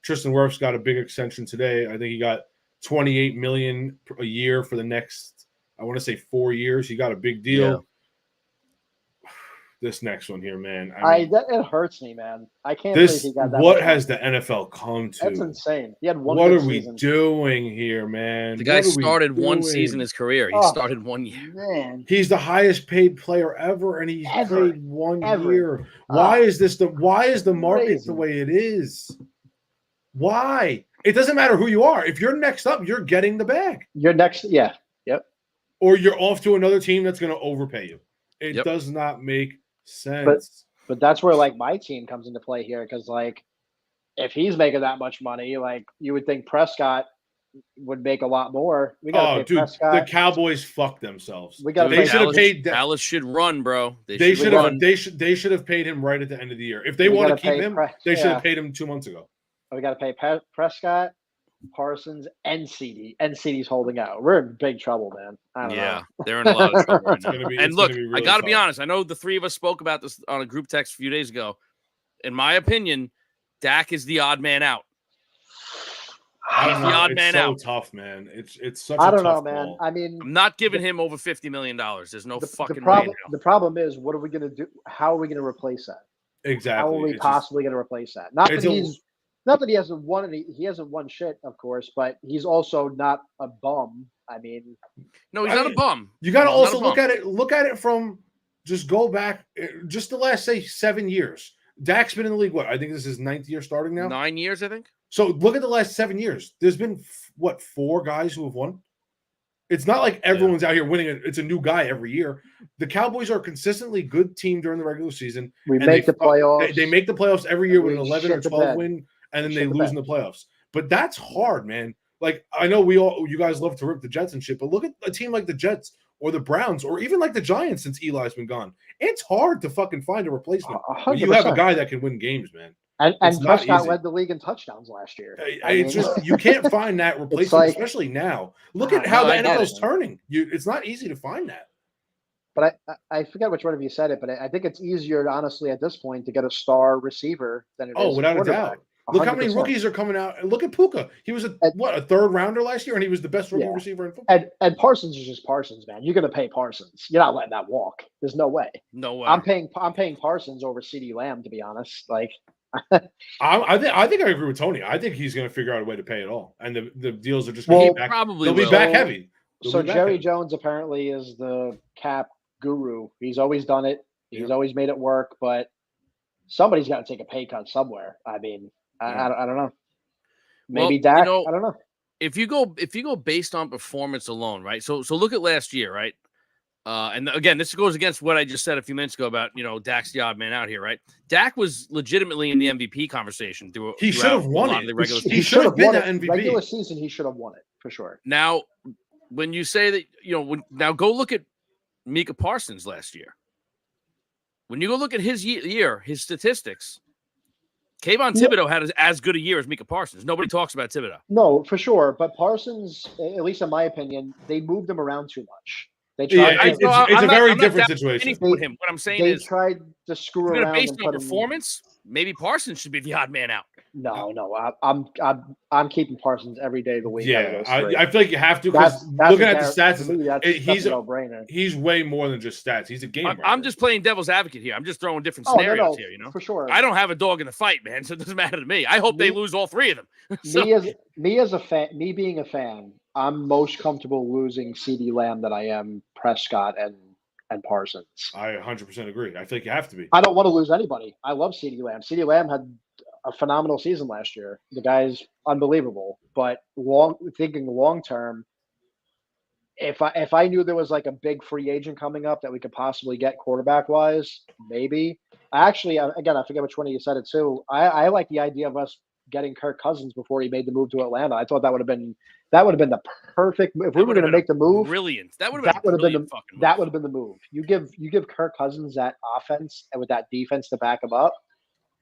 [SPEAKER 4] Tristan Wirfs got a big extension today. I think he got $28 million a year for the next, I want to say 4 years. He got a big deal. Yeah. This next one here, man.
[SPEAKER 3] It hurts me, man. I can't believe he got that.
[SPEAKER 4] What has the NFL come to?
[SPEAKER 3] That's insane. He had one.
[SPEAKER 4] What are we doing here, man?
[SPEAKER 2] The guy started one season in his career. He started 1 year.
[SPEAKER 3] Man,
[SPEAKER 4] he's the highest paid player ever, and he's played 1 year. Why is the market the way it is? Why? It doesn't matter who you are. If you're next up, you're getting the bag.
[SPEAKER 3] You're next, yeah. Yep.
[SPEAKER 4] Or you're off to another team that's going to overpay you. It does not make sense.
[SPEAKER 3] But that's where like my team comes into play here because like if he's making that much money, like you would think Prescott would make a lot more. We got to pay Prescott.
[SPEAKER 4] The Cowboys fucked themselves.
[SPEAKER 3] They
[SPEAKER 2] should have paid. Dallas should run, bro.
[SPEAKER 4] They should have paid him right at the end of the year. If they want to keep him, they should have paid him 2 months ago.
[SPEAKER 3] We got to pay Prescott, Parsons, and CD. And CD's holding out. We're in big trouble, man. I don't know.
[SPEAKER 2] They're in a lot of trouble right now. And look,
[SPEAKER 4] really
[SPEAKER 2] I got to be honest. I know the three of us spoke about this on a group text a few days ago. In my opinion, Dak is the odd man out. He's the odd man out.
[SPEAKER 4] It's so tough, man. It's such
[SPEAKER 3] I
[SPEAKER 4] a
[SPEAKER 3] don't
[SPEAKER 4] tough
[SPEAKER 3] know, man.
[SPEAKER 4] ball.
[SPEAKER 3] I mean,
[SPEAKER 2] I'm not giving him over $50 million. There's no fucking
[SPEAKER 3] way.
[SPEAKER 2] Now.
[SPEAKER 3] The problem is, what are we going to do? How are we going to replace that?
[SPEAKER 4] Exactly.
[SPEAKER 3] How are we possibly going to replace that? Not that he hasn't won any. He hasn't won shit, of course, but he's also not a bum. I mean,
[SPEAKER 2] no, he's not a bum.
[SPEAKER 4] You got to also look at it. Look at it from just go back, just the last say 7 years. Dak's been in the league. What I think this is his 9th year starting now.
[SPEAKER 2] 9 years, I think.
[SPEAKER 4] So look at the last 7 years. There's been 4 guys who have won. It's not like everyone's out here winning. It's a new guy every year. The Cowboys are a consistently good team during the regular season.
[SPEAKER 3] We make the playoffs.
[SPEAKER 4] They make the playoffs every year with an 11 or 12 win. And then they lose in the playoffs. But that's hard, man. Like, I know you guys love to rip the Jets and shit, but look at a team like the Jets or the Browns or even like the Giants since Eli's been gone. It's hard to fucking find a replacement. When you have a guy that can win games, man.
[SPEAKER 3] And Prescott led the league in touchdowns last year.
[SPEAKER 4] You can't find that replacement, especially now. Look at how the NFL's turning. It's not easy to find that.
[SPEAKER 3] But I forget which one of you said it, but I think it's easier, honestly, at this point to get a star receiver than it is
[SPEAKER 4] without a doubt. Look 100%. How many rookies are coming out. And look at Puka. He was a third rounder last year, and he was the best rookie receiver in football.
[SPEAKER 3] And Parsons is just Parsons, man. You're going to pay Parsons. You're not letting that walk. There's no way.
[SPEAKER 2] No way.
[SPEAKER 3] I'm paying Parsons over CeeDee Lamb, to be honest. Like,
[SPEAKER 4] I think I agree with Tony. I think he's going to figure out a way to pay it all, and the deals are just
[SPEAKER 2] going
[SPEAKER 4] to be back.
[SPEAKER 2] Probably
[SPEAKER 4] they'll be back heavy.
[SPEAKER 3] So Jerry Jones apparently is the cap guru. He's always done it. He's always made it work, but somebody's got to take a pay cut somewhere. I mean. I don't know. Maybe Dak. I don't know.
[SPEAKER 2] If you go based on performance alone, right? So look at last year, right? And again, this goes against what I just said a few minutes ago about Dak's the odd man out here, right? Dak was legitimately in the MVP conversation.
[SPEAKER 4] He should have won it.
[SPEAKER 3] He should have been the MVP. Regular season, he should have won it for sure.
[SPEAKER 2] Now, when you say that, now go look at Micah Parsons last year. When you go look at his year, his statistics. Kayvon Thibodeau had as good a year as Micah Parsons. Nobody talks about Thibodeau.
[SPEAKER 3] No, for sure. But Parsons, at least in my opinion, they moved him around too much. They tried.
[SPEAKER 4] It's a very different situation.
[SPEAKER 2] What I'm saying is,
[SPEAKER 3] they tried to screw around.
[SPEAKER 2] Based on performance, maybe Parsons should be the odd man out.
[SPEAKER 3] No. I'm keeping Parsons every day of the week.
[SPEAKER 4] Yeah, I feel like you have to because looking at the stats, he's a no-brainer. He's way more than just stats. He's a gamer.
[SPEAKER 2] I'm just playing devil's advocate here. I'm just throwing different scenarios here.
[SPEAKER 3] For sure.
[SPEAKER 2] I don't have a dog in the fight, man, so it doesn't matter to me. I hope they lose all 3 of them.
[SPEAKER 3] Me as a fan, me being a fan, I'm most comfortable losing CeeDee Lamb than I am Prescott and Parsons.
[SPEAKER 4] I 100% agree. I think you have to be.
[SPEAKER 3] I don't want to lose anybody. I love CeeDee Lamb. CeeDee Lamb had a phenomenal season last year. The guy's unbelievable. But thinking long term, if I knew there was like a big free agent coming up that we could possibly get quarterback wise, maybe. Actually, again, I forget which one of you said it too. I like the idea of us getting Kirk Cousins before he made the move to Atlanta. I thought that would have been the perfect. If we were going to make the move,
[SPEAKER 2] brilliant. That would have been
[SPEAKER 3] the move. You give Kirk Cousins that offense and with that defense to back him up.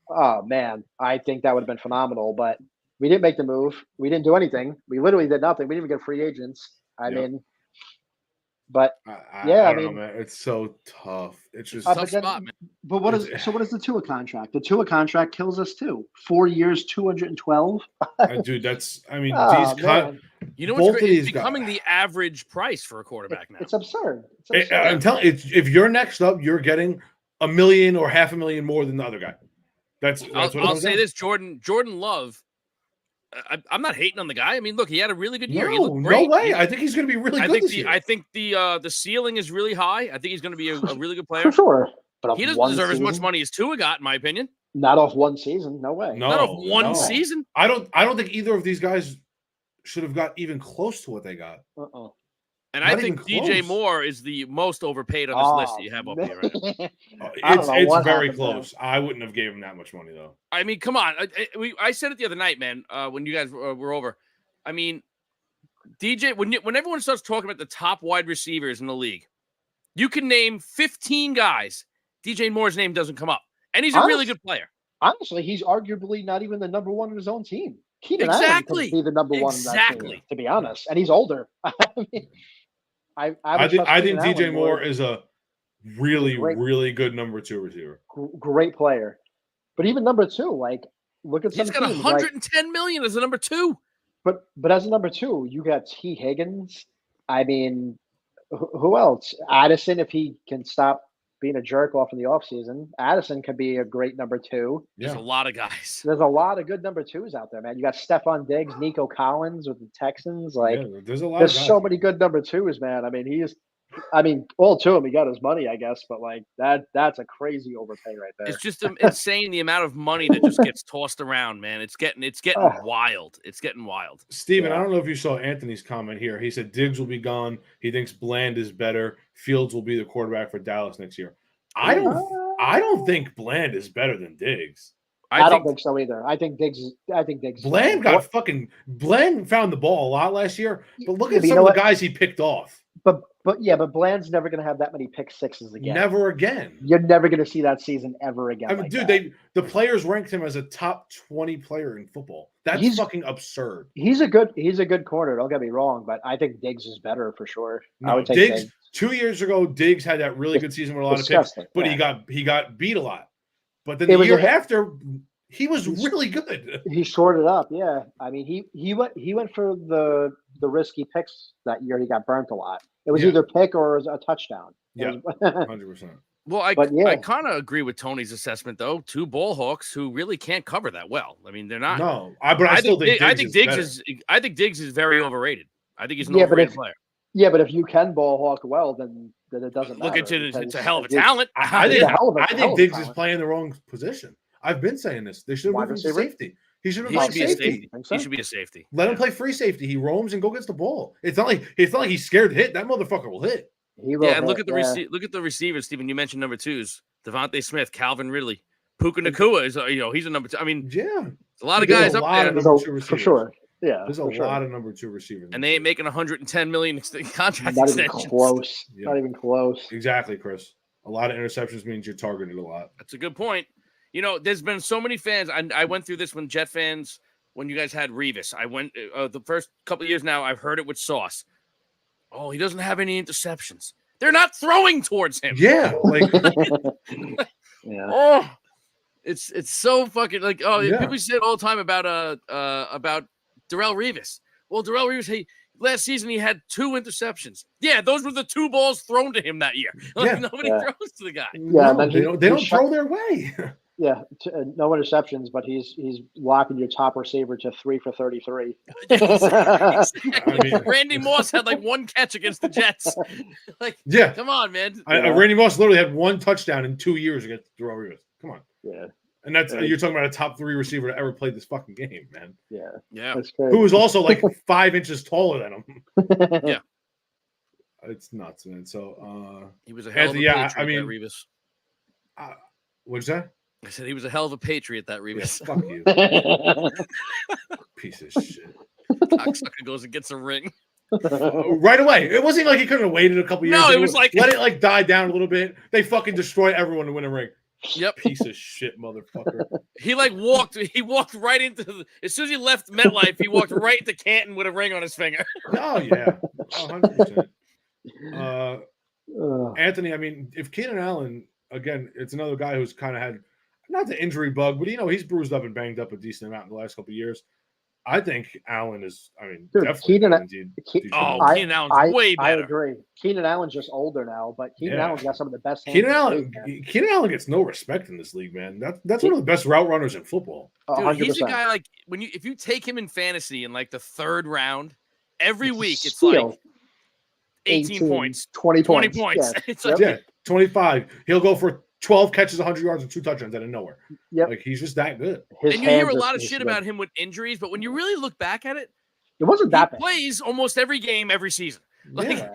[SPEAKER 3] Oh man, I think that would have been phenomenal. But we didn't make the move. We didn't do anything. We literally did nothing. We didn't even get free agents. I mean. But
[SPEAKER 4] I don't know, man. It's so tough. It's just
[SPEAKER 2] tough spot, man.
[SPEAKER 3] But what is the Tua contract? The Tua contract kills us too. 4 years, 212.
[SPEAKER 4] Dude, these
[SPEAKER 2] you know what's great? It's becoming the average price for a quarterback now.
[SPEAKER 3] It's absurd.
[SPEAKER 4] I'm telling you, if you're next up, you're getting $1 million or $500,000 more than the other guy. That's what
[SPEAKER 2] I'll say. This Jordan Love. I'm not hating on the guy. I mean, look, he had a really good year. He looked great.
[SPEAKER 4] No way. I think he's going to be really good this year.
[SPEAKER 2] I think the ceiling is really high. I think he's going to be a really good player.
[SPEAKER 3] For sure. But
[SPEAKER 2] he doesn't deserve as much money as Tua got, in my opinion.
[SPEAKER 3] Not off one season. No way.
[SPEAKER 2] Not off one season.
[SPEAKER 4] I don't think either of these guys should have got even close to what they got.
[SPEAKER 2] And I think DJ Moore is the most overpaid on this list that you have up here right now.
[SPEAKER 4] It's very close. I wouldn't have gave him that much money, though.
[SPEAKER 2] I mean, come on. I said it the other night, man, when you guys were over. I mean, DJ, when everyone starts talking about the top wide receivers in the league, you can name 15 guys. DJ Moore's name doesn't come up. And he's a really good player.
[SPEAKER 3] Honestly, he's arguably not even the number one in his own team. Keenan
[SPEAKER 2] Allen
[SPEAKER 3] could be the number one in that team, to be honest. And he's older. I
[SPEAKER 4] think DJ Moore is a really good number 2 receiver.
[SPEAKER 3] Great player. But even number 2, like, look at some
[SPEAKER 2] teams. He's got $110 million as a number 2.
[SPEAKER 3] But as a number 2, you got T. Higgins. I mean, who else? Addison, if he can stop being a jerk off in the offseason. Addison could be a great number 2.
[SPEAKER 2] There's a lot of guys.
[SPEAKER 3] There's a lot of good number 2s out there, man. You got Stephon Diggs, Nico Collins with the Texans. Like,
[SPEAKER 4] there's a lot.
[SPEAKER 3] There's so many good number 2s, man. I mean, all 2 of them, he got his money, I guess, but like that's a crazy overpay right there.
[SPEAKER 2] It's just insane the amount of money that just gets tossed around, man. It's getting wild. It's getting wild.
[SPEAKER 4] Steven, I don't know if you saw Anthony's comment here. He said Diggs will be gone. He thinks Bland is better. Fields will be the quarterback for Dallas next year. I don't think Bland is better than Diggs.
[SPEAKER 3] I don't think so either. I think Diggs.
[SPEAKER 4] Bland Bland found the ball a lot last year, but look at some of the guys he picked off.
[SPEAKER 3] But Bland's never going to have that many pick sixes again.
[SPEAKER 4] Never again.
[SPEAKER 3] You're never going to see that season ever again.
[SPEAKER 4] I mean, dude, the players ranked him as a top 20 player in football. That's fucking absurd.
[SPEAKER 3] He's a good corner. Don't get me wrong, but I think Diggs is better for sure.
[SPEAKER 4] No, I would take Diggs. 2 years ago, Diggs had that really good season with a lot of picks, but he got beat a lot. But then the year after, he was really good.
[SPEAKER 3] He sorted up, yeah. I mean, he went for the risky picks that year. He got burnt a lot. It was either pick or a touchdown.
[SPEAKER 4] Yeah, 100%.
[SPEAKER 2] Well, I kind of agree with Tony's assessment, though. 2 ball hawks who really can't cover that well. I mean, they're not.
[SPEAKER 4] No, I still think
[SPEAKER 2] Diggs is very overrated. I think he's an overrated player.
[SPEAKER 3] Yeah, but if you can ball hawk well, then it doesn't matter.
[SPEAKER 2] Look, it's a hell of a talent.
[SPEAKER 4] I think Diggs is playing the wrong position. I've been saying this. They should have moved him to safety. He should be a safety.
[SPEAKER 2] He should be a safety.
[SPEAKER 4] Let him play free safety. He roams and go gets the ball. It's not like he's scared to hit. That motherfucker will hit.
[SPEAKER 2] And look at the receivers, Stephen. You mentioned number 2s: Devontae Smith, Calvin Ridley, Puka Nakua is he's a number 2. I mean, a lot of guys up there
[SPEAKER 3] for sure. Yeah,
[SPEAKER 4] there's a lot of number 2 receivers,
[SPEAKER 2] and they ain't making $110 million contract
[SPEAKER 3] Not
[SPEAKER 2] extensions.
[SPEAKER 3] Even close. Yeah. Not even close.
[SPEAKER 4] Exactly, Chris. A lot of interceptions means you're targeted a lot.
[SPEAKER 2] That's a good point. You know, there's been so many fans. I went through this when Jet fans, when you guys had Revis. I went the first couple of years now. I've heard it with Sauce. Oh, he doesn't have any interceptions. They're not throwing towards him.
[SPEAKER 4] Yeah,
[SPEAKER 2] Oh, it's so fucking people say it all the time about Darrelle Revis. Well, Darrelle Revis, last season he had 2 interceptions. Yeah, those were the 2 balls thrown to him that year. Nobody throws to the guy.
[SPEAKER 3] Yeah,
[SPEAKER 4] they don't throw their way.
[SPEAKER 3] Yeah, no interceptions, but he's locking your top receiver to 3 for 33.
[SPEAKER 2] Exactly. I mean, Randy Moss had 1 catch against the Jets. Come on, man.
[SPEAKER 4] Randy Moss literally had 1 touchdown in 2 years against Darrelle Revis. Come on.
[SPEAKER 3] Yeah.
[SPEAKER 4] And that's you're talking about a top 3 receiver to ever play this fucking game, man.
[SPEAKER 3] Yeah. That's crazy.
[SPEAKER 4] Who was also 5 inches taller than him.
[SPEAKER 2] Yeah.
[SPEAKER 4] It's nuts, man. So
[SPEAKER 2] he was a hell of a pitch Revis.
[SPEAKER 4] What'd you say?
[SPEAKER 2] I said he was a hell of a Patriot, that
[SPEAKER 4] Yeah,
[SPEAKER 2] Revis.
[SPEAKER 4] fuck you. Piece of shit.
[SPEAKER 2] Cocksucker goes and gets a ring.
[SPEAKER 4] Right away. It wasn't like he couldn't have waited a couple years.
[SPEAKER 2] No, it was like
[SPEAKER 4] let it like die down a little bit. They fucking destroy everyone to win a ring.
[SPEAKER 2] Yep.
[SPEAKER 4] Piece of shit, motherfucker.
[SPEAKER 2] He walked right into as soon as he left MetLife, he walked right into Canton with a ring on his finger.
[SPEAKER 4] Oh yeah. 100%. Anthony, I mean, if Keenan Allen, again, it's another guy who's kind of had not the injury bug, but he's bruised up and banged up a decent amount in the last couple of years. I think Allen is, definitely.
[SPEAKER 2] Keenan Allen's way better.
[SPEAKER 3] I agree. Keenan Allen's just older now, but Keenan Allen's got some of the best hands.
[SPEAKER 4] Keenan Allen gets no respect in this league, man. That's one of the best route runners in football.
[SPEAKER 2] Dude, he's a guy like if you take him in fantasy in like the third round, every week it's like 18 points,
[SPEAKER 3] 20 points.
[SPEAKER 2] Yeah.
[SPEAKER 3] It's
[SPEAKER 2] like
[SPEAKER 4] 25. He'll go for 12 catches, 100 yards, and 2 touchdowns out of nowhere.
[SPEAKER 3] Yep.
[SPEAKER 4] Like, he's just that good.
[SPEAKER 2] And you hear a lot of shit about him with injuries, but when you really look back at it,
[SPEAKER 3] wasn't that bad.
[SPEAKER 2] He plays almost every game, every season. Like,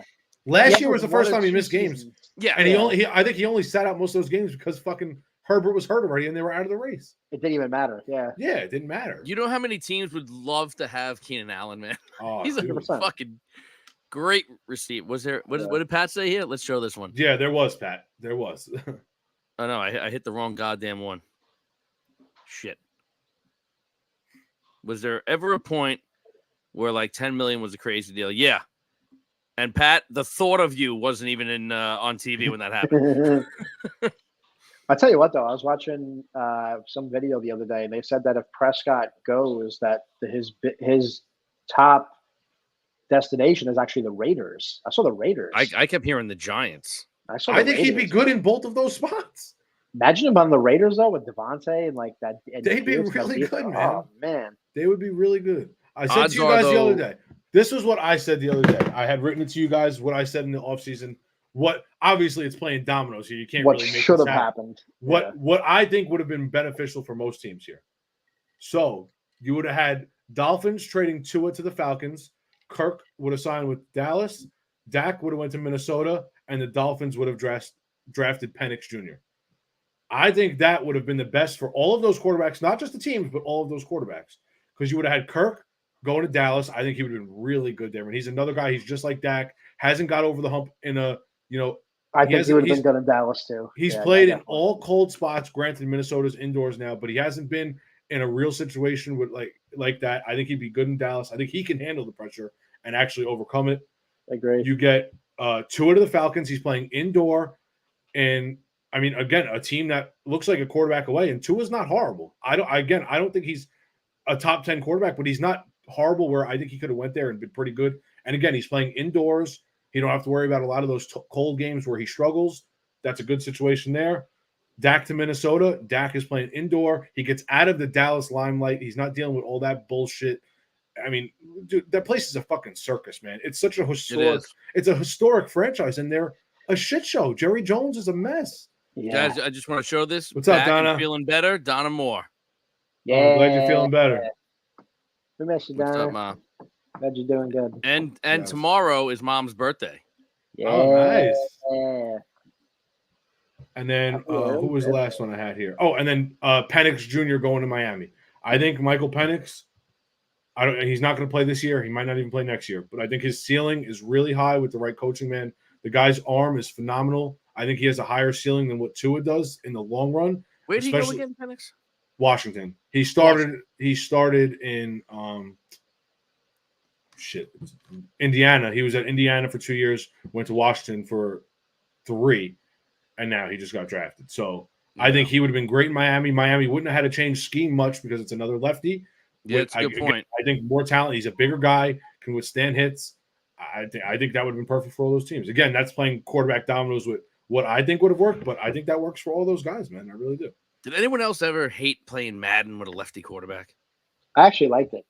[SPEAKER 4] Last year was the first time he missed games.
[SPEAKER 2] Yeah.
[SPEAKER 4] And I think he only sat out most of those games because fucking Herbert was hurt already and they were out of the race.
[SPEAKER 3] It didn't even matter. Yeah.
[SPEAKER 4] Yeah, it didn't matter.
[SPEAKER 2] You know how many teams would love to have Keenan Allen, man?
[SPEAKER 4] Oh,
[SPEAKER 2] he's 100%. A fucking great receiver. Was there? What did Pat say here? Let's show this one.
[SPEAKER 4] Yeah, there was, Pat. There was.
[SPEAKER 2] Oh, no, I hit the wrong goddamn one. Shit. Was there ever a point where like 10 million was a crazy deal? Yeah. And Pat, the thought of you wasn't even on TV when that happened.
[SPEAKER 3] I'll tell you what, though. I was watching some video the other day, and they said that if Prescott goes, that his top destination is actually the Raiders. I saw the Raiders.
[SPEAKER 2] I kept hearing the Giants.
[SPEAKER 4] I think he'd be good in both of those spots.
[SPEAKER 3] Imagine him on the Raiders, though, with Devontae and like that. And
[SPEAKER 4] they'd be really good, man.
[SPEAKER 3] Oh, man.
[SPEAKER 4] They would be really good. I said to you guys the other day. This was what I said the other day. I had written it to you guys what I said in the offseason. What obviously it's playing dominoes here. You can't really make this
[SPEAKER 3] should have happened.
[SPEAKER 4] What I think would have been beneficial for most teams here. So you would have had Dolphins trading Tua to the Falcons. Kirk would have signed with Dallas. Dak would have went to Minnesota, and the Dolphins would have drafted Penix Jr. I think that would have been the best for all of those quarterbacks, not just the teams, but all of those quarterbacks. Because you would have had Kirk going to Dallas. I think he would have been really good there. And he's another guy. He's just like Dak. Hasn't got over the hump in a,
[SPEAKER 3] I think he would have been good in Dallas too.
[SPEAKER 4] He's played in all cold spots. Granted, Minnesota's indoors now, but he hasn't been in a real situation with like that. I think he'd be good in Dallas. I think he can handle the pressure and actually overcome it.
[SPEAKER 3] I agree.
[SPEAKER 4] You get Tua to the Falcons. He's playing indoor. And I mean, again, a team that looks like a quarterback away, and Tua's not horrible. I don't think he's a top 10 quarterback, but he's not horrible where I think he could have went there and been pretty good. And again, he's playing indoors. He don't have to worry about a lot of those cold games where he struggles. That's a good situation there. Dak to Minnesota. Dak is playing indoor. He gets out of the Dallas limelight. He's not dealing with all that bullshit. I mean, dude, that place is a fucking circus, man. It's such a historic. It's a historic franchise, and they're a shit show. Jerry Jones is a mess.
[SPEAKER 2] Yeah. Guys, I just want to show this.
[SPEAKER 4] What's up, Donna?
[SPEAKER 2] Feeling better, Donna Moore.
[SPEAKER 3] Yeah,
[SPEAKER 4] I'm glad you're feeling better.
[SPEAKER 3] We miss you,
[SPEAKER 2] What's
[SPEAKER 3] Donna.
[SPEAKER 2] up, Mom?
[SPEAKER 3] Glad you're doing good.
[SPEAKER 2] And tomorrow is Mom's birthday.
[SPEAKER 3] Yeah.
[SPEAKER 4] Oh, nice.
[SPEAKER 3] Yeah.
[SPEAKER 4] And then who was the last one I had here? Oh, and then Penix Jr. going to Miami. I think Michael Penix. He's not going to play this year. He might not even play next year. But I think his ceiling is really high with the right coaching, man. The guy's arm is phenomenal. I think he has a higher ceiling than what Tua does in the long run.
[SPEAKER 2] Where did he go again, Penix?
[SPEAKER 4] Washington. He started in Indiana. He was at Indiana for 2 years, went to Washington for 3, and now he just got drafted. So I think he would have been great in Miami. Miami wouldn't have had to change scheme much because it's another lefty.
[SPEAKER 2] Yeah, it's a good point.
[SPEAKER 4] I think more talent. He's a bigger guy, can withstand hits. I think that would have been perfect for all those teams. Again, that's playing quarterback dominoes with what I think would have worked, but I think that works for all those guys, man. I really do.
[SPEAKER 2] Did anyone else ever hate playing Madden with a lefty quarterback?
[SPEAKER 3] I actually liked it.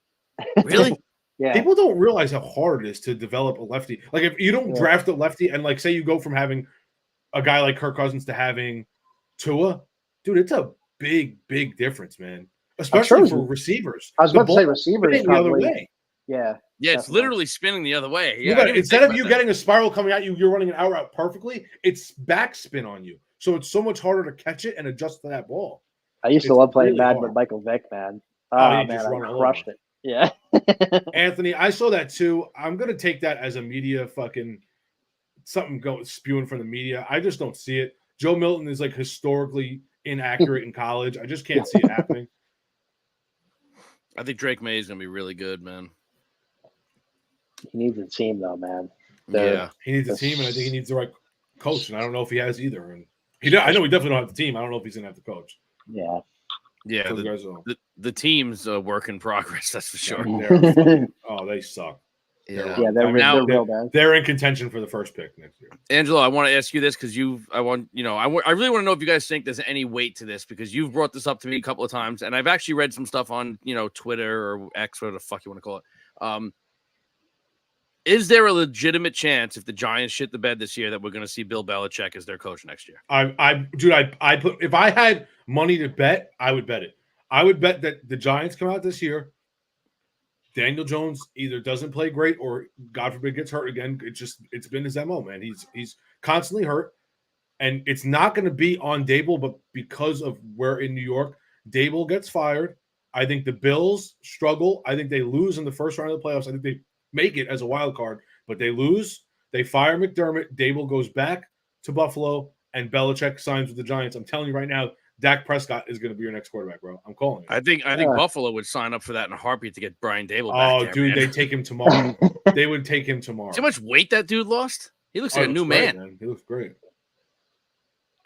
[SPEAKER 2] Really?
[SPEAKER 3] Yeah.
[SPEAKER 4] People don't realize how hard it is to develop a lefty. Like if you don't draft a lefty and like say you go from having a guy like Kirk Cousins to having Tua, dude, it's a big, big difference, man. Especially for receivers.
[SPEAKER 3] I was about to say receivers
[SPEAKER 4] the other way.
[SPEAKER 3] Yeah.
[SPEAKER 2] Yeah, it's literally spinning the other way.
[SPEAKER 4] Yeah, instead of you getting a spiral coming at you, you're running an out route perfectly. It's backspin on you, so it's so much harder to catch it and adjust to that ball.
[SPEAKER 3] I used to love playing Madden with Michael Vick, man. Oh, man, I crushed it. Yeah.
[SPEAKER 4] Anthony, I saw that too. I'm going to take that as a media fucking something spewing from the media. I just don't see it. Joe Milton is like historically inaccurate in college. I just can't see it happening.
[SPEAKER 2] I think Drake May is going to be really good, man.
[SPEAKER 3] He needs a team, though, man.
[SPEAKER 4] He needs a team, and I think he needs the right coach, and I don't know if he has either. And I know he definitely don't have the team. I don't know if he's going to have the coach.
[SPEAKER 3] Yeah.
[SPEAKER 2] Yeah, the team's a work in progress, that's for sure.
[SPEAKER 4] They suck.
[SPEAKER 3] Yeah, they're real bad.
[SPEAKER 4] They're in contention for the first pick next year.
[SPEAKER 2] Angelo, I want to ask you this because I really want to know if you guys think there's any weight to this because you've brought this up to me a couple of times, and I've actually read some stuff on Twitter or X, whatever the fuck you want to call it. Is there a legitimate chance if the Giants shit the bed this year that we're going to see Bill Belichick as their coach next year?
[SPEAKER 4] I put if I had money to bet, I would bet it. I would bet that the Giants come out this year. Daniel Jones either doesn't play great or, God forbid, gets hurt again. It's been his MO, man. He's constantly hurt, and it's not going to be on Dable, but because of where in New York, Dable gets fired. I think the Bills struggle. I think they lose in the first round of the playoffs. I think they make it as a wild card, but they lose. They fire McDermott. Dable goes back to Buffalo, and Belichick signs with the Giants. I'm telling you right now, Dak Prescott is going to be your next quarterback, bro. I'm calling it.
[SPEAKER 2] I think Buffalo would sign up for that in a heartbeat to get Brian Dable back.
[SPEAKER 4] Oh, dude, they take him tomorrow. They would take him tomorrow.
[SPEAKER 2] See how much weight that dude lost? He looks like a new man.
[SPEAKER 4] He looks great.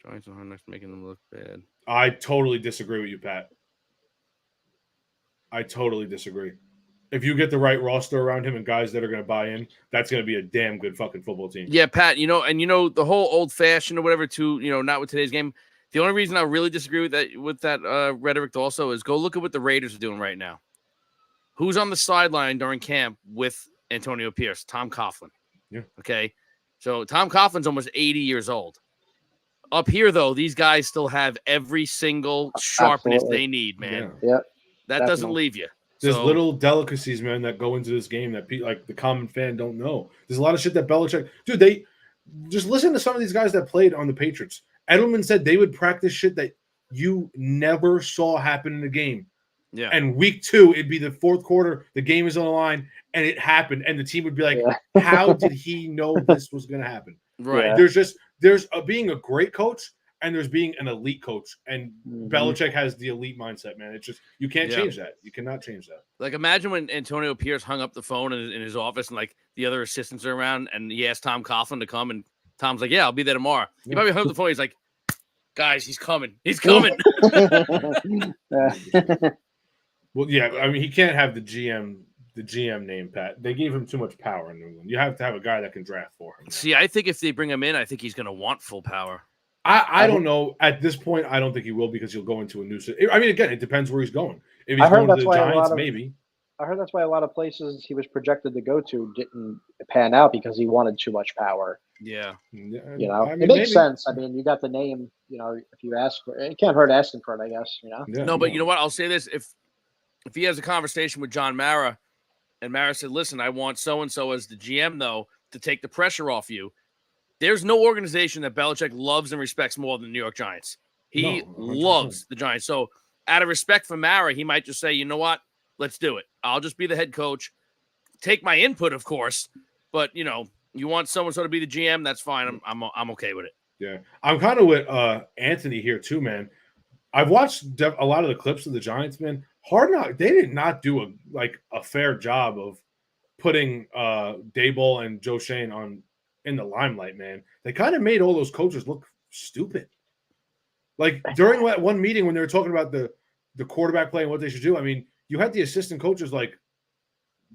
[SPEAKER 2] Giants are next making them look bad.
[SPEAKER 4] I totally disagree with you, Pat. I totally disagree. If you get the right roster around him and guys that are going to buy in, that's going to be a damn good fucking football team.
[SPEAKER 2] Yeah, Pat, the whole old-fashioned or whatever not with today's game. The only reason I really disagree with that rhetoric also is go look at what the Raiders are doing right now. Who's on the sideline during camp with Antonio Pierce? Tom Coughlin.
[SPEAKER 4] Yeah.
[SPEAKER 2] Okay. So Tom Coughlin's almost 80 years old. Up here, though, these guys still have every single sharpness they need, man.
[SPEAKER 3] Yeah.
[SPEAKER 2] That doesn't leave you.
[SPEAKER 4] There's little delicacies, man, that go into this game that like the common fan don't know. There's a lot of shit that Belichick, dude. They just listen to some of these guys that played on the Patriots. Edelman said they would practice shit that you never saw happen in the game.
[SPEAKER 2] Yeah.
[SPEAKER 4] And week 2, it'd be the fourth quarter, the game is on the line, and it happened. And the team would be like, how did he know this was going to happen?
[SPEAKER 2] Right.
[SPEAKER 4] Yeah. There's being a great coach and there's being an elite coach. And Belichick has the elite mindset, man. It's just, you can't change that. You cannot change that.
[SPEAKER 2] Like, imagine when Antonio Pierce hung up the phone in his office and, like, the other assistants are around and he asked Tom Coughlin to come and Tom's like, yeah, I'll be there tomorrow. He probably hung up the phone. He's like, guys, he's coming. He's coming.
[SPEAKER 4] Well, yeah, I mean, he can't have the GM name, Pat. They gave him too much power in New England. You have to have a guy that can draft for him.
[SPEAKER 2] See, I think if they bring him in, I think he's going to want full power.
[SPEAKER 4] I don't know. At this point, I don't think he will because he'll go into a new city. I mean, again, it depends where he's going. If he's going to the Giants, maybe.
[SPEAKER 3] I heard that's why a lot of places he was projected to go to didn't pan out because he wanted too much power.
[SPEAKER 2] Yeah.
[SPEAKER 3] It makes sense. I mean, you got the name, if you ask for it, it can't hurt asking for it, I guess,
[SPEAKER 4] Yeah,
[SPEAKER 2] no, but you know what? I'll say this. If he has a conversation with John Mara and Mara said, listen, I want so-and-so as the GM, though, to take the pressure off you. There's no organization that Belichick loves and respects more than the New York Giants. He loves the Giants. So out of respect for Mara, he might just say, you know what? Let's do it. I'll just be the head coach. Take my input, of course. But, you want so-and-so to be the GM, that's fine. I'm okay with it.
[SPEAKER 4] Yeah. I'm kind of with Anthony here too, man. I've watched a lot of the clips of the Giants, man. They did not do a fair job of putting Daboll and Joe Schoen in the limelight, man. They kind of made all those coaches look stupid. Like during that one meeting when they were talking about the quarterback play and what they should do, I mean, you had the assistant coaches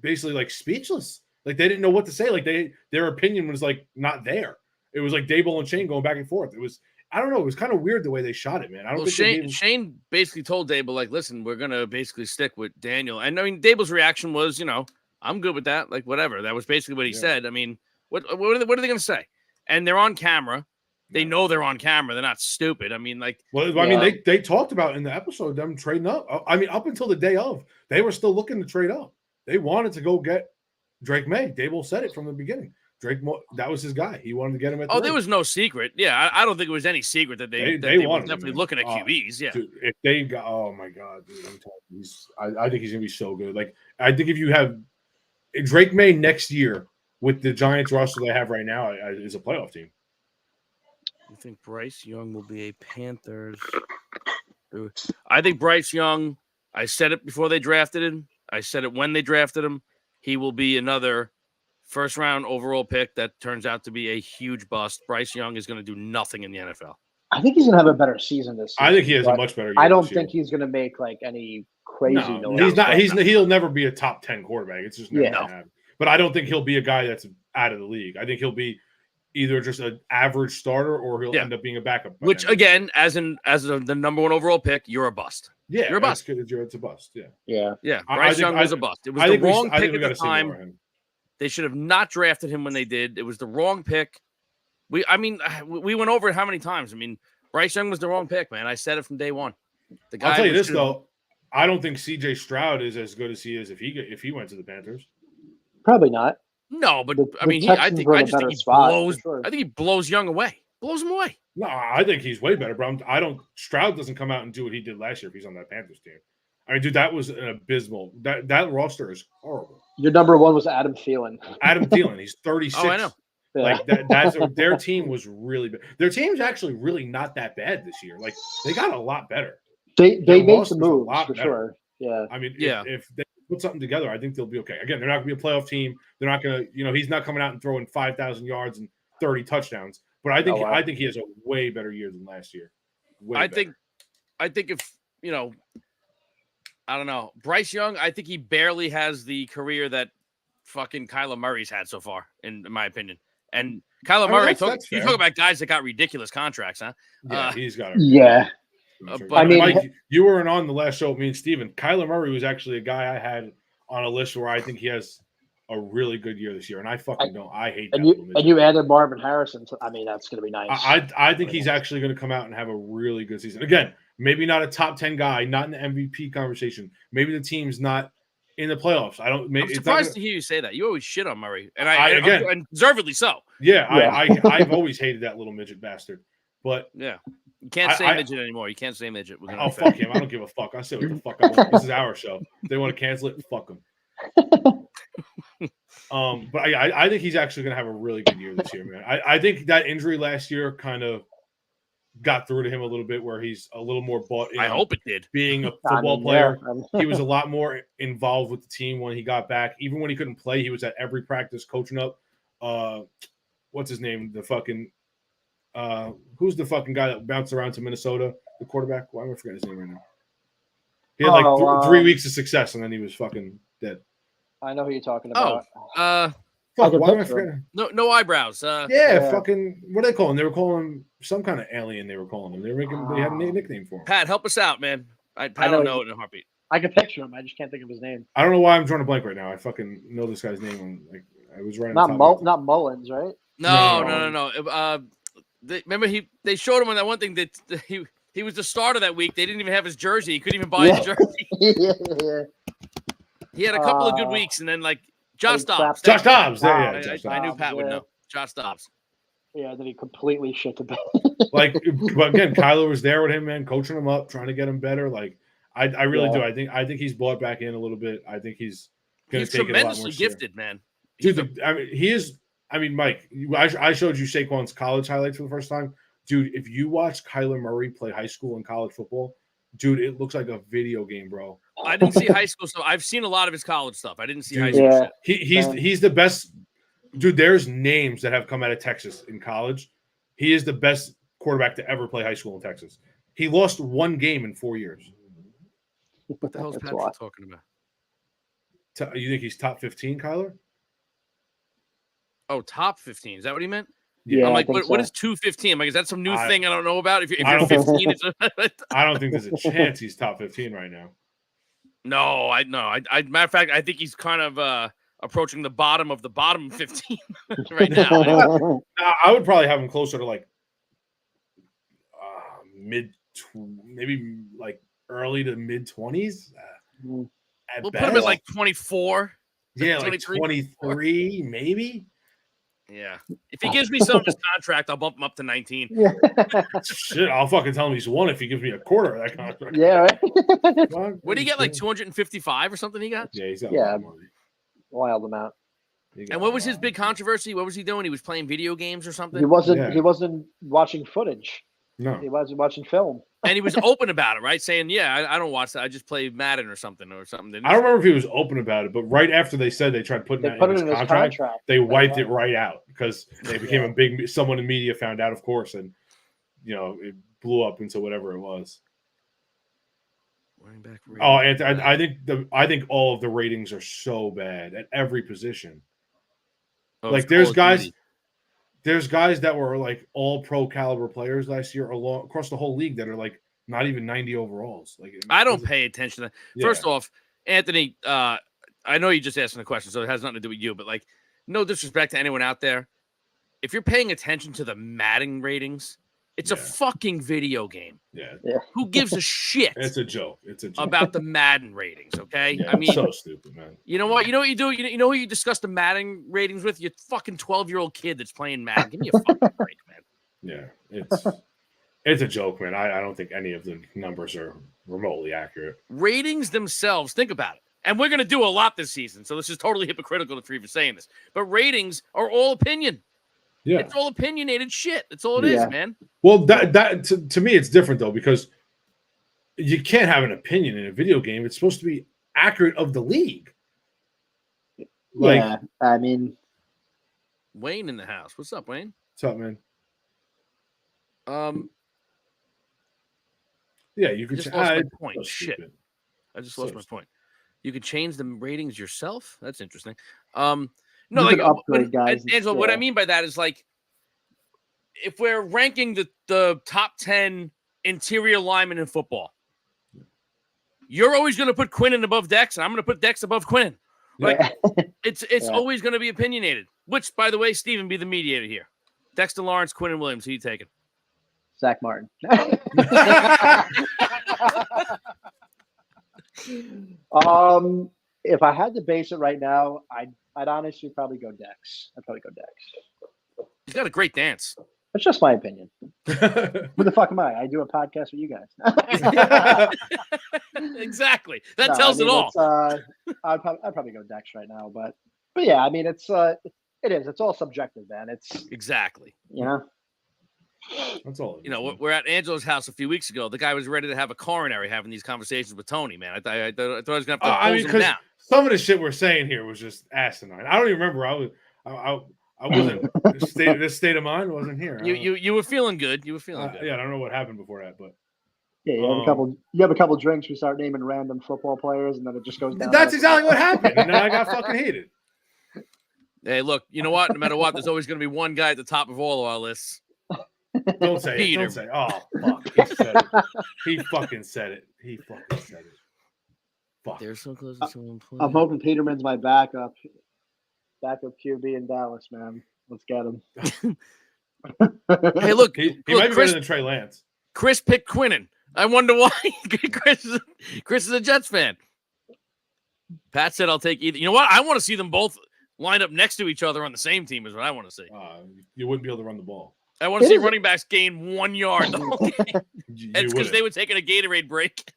[SPEAKER 4] basically speechless. Like they didn't know what to say. Like their opinion was not there. It was like Daboll and Shane going back and forth. It was, I don't know. It was kind of weird the way they shot it, man. I don't think
[SPEAKER 2] Shane basically told Daboll, listen, we're going to basically stick with Daniel. And I mean, Daboll's reaction was, I'm good with that. Whatever. That was basically what he said. I mean, what are they going to say? And they're on camera. They know they're on camera. They're not stupid. I mean,
[SPEAKER 4] they talked about in the episode them trading up. I mean, up until the day of, they were still looking to trade up. They wanted to go get Drake May. Daboll said it from the beginning. that was his guy. He wanted to get him at.
[SPEAKER 2] There was no secret. Yeah, I don't think it was any secret that they were definitely looking at QBs. Yeah,
[SPEAKER 4] dude, if they got, oh my god, dude, I think he's gonna be so good. Like, I think if you have Drake May next year with the Giants roster they have right now, is a playoff team.
[SPEAKER 2] You think Bryce Young will be a Panthers? I think Bryce Young. I said it before they drafted him. I said it when they drafted him. He will be another first-round overall pick that turns out to be a huge bust. Bryce Young is going to do nothing in the NFL.
[SPEAKER 3] I think he's going to have a better season this season.
[SPEAKER 4] I think he has a much better year.
[SPEAKER 3] I don't think he's going to make like any crazy noise.
[SPEAKER 4] He's not. He'll never be a top 10 quarterback. It's just never going to happen. But I don't think he'll be a guy that's out of the league. I think he'll be either just an average starter or he'll end up being a backup.
[SPEAKER 2] Which again, as the number 1 overall pick, you're a bust.
[SPEAKER 4] Yeah,
[SPEAKER 2] you're a bust.
[SPEAKER 4] It's a bust.
[SPEAKER 3] Yeah.
[SPEAKER 2] Bryce Young was a bust. It was the wrong pick at the time. They should have not drafted him when they did. It was the wrong pick. We went over it how many times? I mean, Bryce Young was the wrong pick, man. I said it from day one.
[SPEAKER 4] I'll tell you this though, I don't think C.J. Stroud is as good as he is if he went to the Panthers.
[SPEAKER 3] Probably not.
[SPEAKER 2] No, but I think he blows Young away. Blows him away.
[SPEAKER 4] No, I think he's way better. But Stroud doesn't come out and do what he did last year if he's on that Panthers team. I mean, dude, that was an abysmal. That roster is horrible.
[SPEAKER 3] Your number 1 was Adam Thielen.
[SPEAKER 4] Adam Thielen, he's 36.
[SPEAKER 2] Oh, I know.
[SPEAKER 4] Like their team was really bad. Their team's actually really not that bad this year. Like they got a lot better.
[SPEAKER 3] They made some moves for sure. Yeah.
[SPEAKER 4] I mean, if they put something together, I think they'll be okay. Again, they're not going to be a playoff team. They're not going to, he's not coming out and throwing 5,000 yards and 30 touchdowns. But I think he has a way better year than last year.
[SPEAKER 2] I think if I don't know, Bryce Young, I think he barely has the career that fucking Kyler Murray's had so far, in my opinion. And Kyler Murray, you talk about guys that got ridiculous contracts, huh?
[SPEAKER 4] Yeah, he's got
[SPEAKER 2] but I mean,
[SPEAKER 4] Mike, you weren't on the last show with me and Steven. Kyler Murray was actually a guy I had on a list where I think he has a really good year this year, and I fucking don't. I hate that.
[SPEAKER 3] And you added Marvin Harrison. I mean, that's going to be nice.
[SPEAKER 4] I think he's actually going to come out and have a really good season. Again, maybe not a top 10 guy, not in the MVP conversation. Maybe the team's not in the playoffs. I'm
[SPEAKER 2] surprised to hear you say that. You always shit on Murray, and deservedly so.
[SPEAKER 4] Yeah, I've always hated that little midget bastard. But
[SPEAKER 2] yeah, you can't say midget anymore. You can't say midget.
[SPEAKER 4] Fuck him. I don't give a fuck. I say what the fuck I want. This is our show. If they want to cancel it, fuck them. But I think he's actually going to have a really good year this year, man. I think that injury last year kind of got through to him a little bit, where he's a little more bought in.
[SPEAKER 2] I hope it did.
[SPEAKER 4] Being a football player, he was a lot more involved with the team when he got back. Even when he couldn't play, he was at every practice coaching up. What's his name? The fucking who's the fucking guy that bounced around to Minnesota? The quarterback. Why am I forgetting his name right now? He had like 3 weeks of success, and then he was fucking dead.
[SPEAKER 3] I know who you're talking about.
[SPEAKER 4] Fuck, why am I forgetting?
[SPEAKER 2] No eyebrows.
[SPEAKER 4] Fucking what are they calling him? They were calling him some kind of alien. They were calling him. They had a nickname for him.
[SPEAKER 2] Pat, help us out, man. I don't know it in a heartbeat.
[SPEAKER 3] I can picture him. I just can't think of his name.
[SPEAKER 4] I don't know why I'm drawing a blank right now. I fucking know this guy's name. I was right.
[SPEAKER 3] Not Mullins, right?
[SPEAKER 2] No. Remember they showed him on that one thing that he was the starter that week. They didn't even have his jersey. He couldn't even buy his jersey.
[SPEAKER 3] Yeah.
[SPEAKER 2] He had a couple of good weeks, and then Josh Dobbs.
[SPEAKER 4] Josh Dobbs.
[SPEAKER 2] I knew Pat would know. Josh Dobbs.
[SPEAKER 3] Yeah, then he completely shit the bed.
[SPEAKER 4] But again, Kyler was there with him, man, coaching him up, trying to get him better. I really do. I think he's bought back in a little bit. I think he's going to take it a lot more
[SPEAKER 2] tremendously gifted, man.
[SPEAKER 4] Dude, he is. I mean, Mike, I showed you Saquon's college highlights for the first time. Dude, if you watch Kyler Murray play high school and college football, dude, it looks like a video game, bro.
[SPEAKER 2] I didn't see high school stuff. I've seen a lot of his college stuff. I didn't see high school shit.
[SPEAKER 4] He's the best. Dude, there's names that have come out of Texas in college. He is the best quarterback to ever play high school in Texas. He lost one game in 4 years.
[SPEAKER 2] What the hell is Patrick talking about?
[SPEAKER 4] You think he's top 15, Kyler?
[SPEAKER 2] Oh, top 15. Is that what he meant?
[SPEAKER 3] Yeah,
[SPEAKER 2] I'm like, what is 215? I'm like, is that some new thing I don't know about? If you're 15,
[SPEAKER 4] I don't think there's a chance he's top 15 right now.
[SPEAKER 2] No. Matter of fact, I think he's kind of approaching the bottom of the bottom 15 right now.
[SPEAKER 4] I would probably have him closer to maybe early to mid 20s.
[SPEAKER 2] We'll put him at 24.
[SPEAKER 4] Yeah, 23, maybe.
[SPEAKER 2] Yeah. If he gives me some of his contract, I'll bump him up to 19.
[SPEAKER 3] Yeah.
[SPEAKER 4] Shit, I'll fucking tell him he's won if he gives me a quarter of that contract.
[SPEAKER 3] Yeah, right.
[SPEAKER 2] What did he get? Like 255 or something? He got.
[SPEAKER 4] Yeah, he's got a lot of money.
[SPEAKER 3] Wild amount.
[SPEAKER 2] And what was his big controversy? What was he doing? He was playing video games or something.
[SPEAKER 3] He wasn't watching footage.
[SPEAKER 4] No,
[SPEAKER 3] he wasn't watching film.
[SPEAKER 2] And he was open about it, right? Saying, "Yeah, I don't watch that. I just play Madden or something."
[SPEAKER 4] I don't remember if he was open about it, but right after they said they tried putting that in his contract, they wiped it right out because they became a big. Someone in media found out, of course, and it blew up into whatever it was.
[SPEAKER 2] Running back.
[SPEAKER 4] And I think all of the ratings are so bad at every position.
[SPEAKER 2] Oh,
[SPEAKER 4] like there's guys that were like all pro caliber players last year across the whole league that are like not even 90 overalls. Like
[SPEAKER 2] I don't pay attention to that. Yeah. First off, Anthony, I know you just asking a question, so it has nothing to do with you, but like no disrespect to anyone out there. If you're paying attention to the Madden ratings, it's a fucking video game.
[SPEAKER 4] Yeah.
[SPEAKER 2] Who gives a shit?
[SPEAKER 4] It's a joke.
[SPEAKER 2] About the Madden ratings, okay?
[SPEAKER 4] Yeah, I mean, so stupid, man.
[SPEAKER 2] You know what? You know what you do? You know who you discuss the Madden ratings with? Your fucking 12-year-old kid that's playing Madden. Give me a fucking break, man.
[SPEAKER 4] Yeah, it's a joke, man. I don't think any of the numbers are remotely accurate.
[SPEAKER 2] Ratings themselves, think about it. And we're going to do a lot this season, so this is totally hypocritical for even saying this. But ratings are all opinion. Yeah. It's all opinionated shit. That's all it is, man.
[SPEAKER 4] Well, that to me, it's different, though, because you can't have an opinion in a video game. It's supposed to be accurate of the league.
[SPEAKER 3] I mean.
[SPEAKER 2] Wayne in the house. What's up, Wayne?
[SPEAKER 4] What's up, man? Yeah, you could.
[SPEAKER 2] I just lost my point. Shit. I just lost my point. You could change the ratings yourself? That's interesting. No, like
[SPEAKER 3] upgrade guys.
[SPEAKER 2] Angela, what I mean by that is like if we're ranking the top 10 interior linemen in football, you're always going to put Quinnen above Dex, and I'm going to put Dex above Quinnen. Like it's always going to be opinionated. Which, by the way, Steven, be the mediator here. Dexter Lawrence, Quinnen Williams, who you taking?
[SPEAKER 3] Zach Martin. If I had to base it right now, I'd honestly probably go Dex.
[SPEAKER 2] He's got a great dance.
[SPEAKER 3] That's just my opinion. Who the fuck am I? I do a podcast with you guys.
[SPEAKER 2] Exactly. That tells it all.
[SPEAKER 3] I'd probably go Dex right now, but yeah, I mean it is. It's all subjective, man. It's
[SPEAKER 2] exactly.
[SPEAKER 4] That's all.
[SPEAKER 2] We're at Angela's house a few weeks ago. The guy was ready to have a coronary having these conversations with Tony, man. I thought I was going to have to close him down.
[SPEAKER 4] Some of the shit we're saying here was just asinine. I don't even remember. I wasn't this state of mind wasn't here.
[SPEAKER 2] You were feeling good. You were feeling good.
[SPEAKER 4] Yeah, I don't know what happened before that, but
[SPEAKER 3] you have a couple drinks. We start naming random football players, and then it just goes down.
[SPEAKER 4] That's exactly what happened, and then I got fucking hated.
[SPEAKER 2] Hey, look, you know what? No matter what, there's always going to be one guy at the top of all of our lists.
[SPEAKER 4] Don't say Peter. Don't say. Oh fuck! He said it. He fucking said it. Fuck.
[SPEAKER 2] They're so close to someone playing.
[SPEAKER 3] I'm hoping Peterman's my backup QB in Dallas, man. Let's get him.
[SPEAKER 2] Hey, look,
[SPEAKER 4] he might be better than Trey Lance.
[SPEAKER 2] Chris picked Quinnen. I wonder why. Chris is a Jets fan. Pat said, "I'll take either." You know what? I want to see them both line up next to each other on the same team. Is what I want to see.
[SPEAKER 4] You wouldn't be able to run the ball.
[SPEAKER 2] I want to see running backs gain 1 yard the whole game. It's because they were taking a Gatorade break.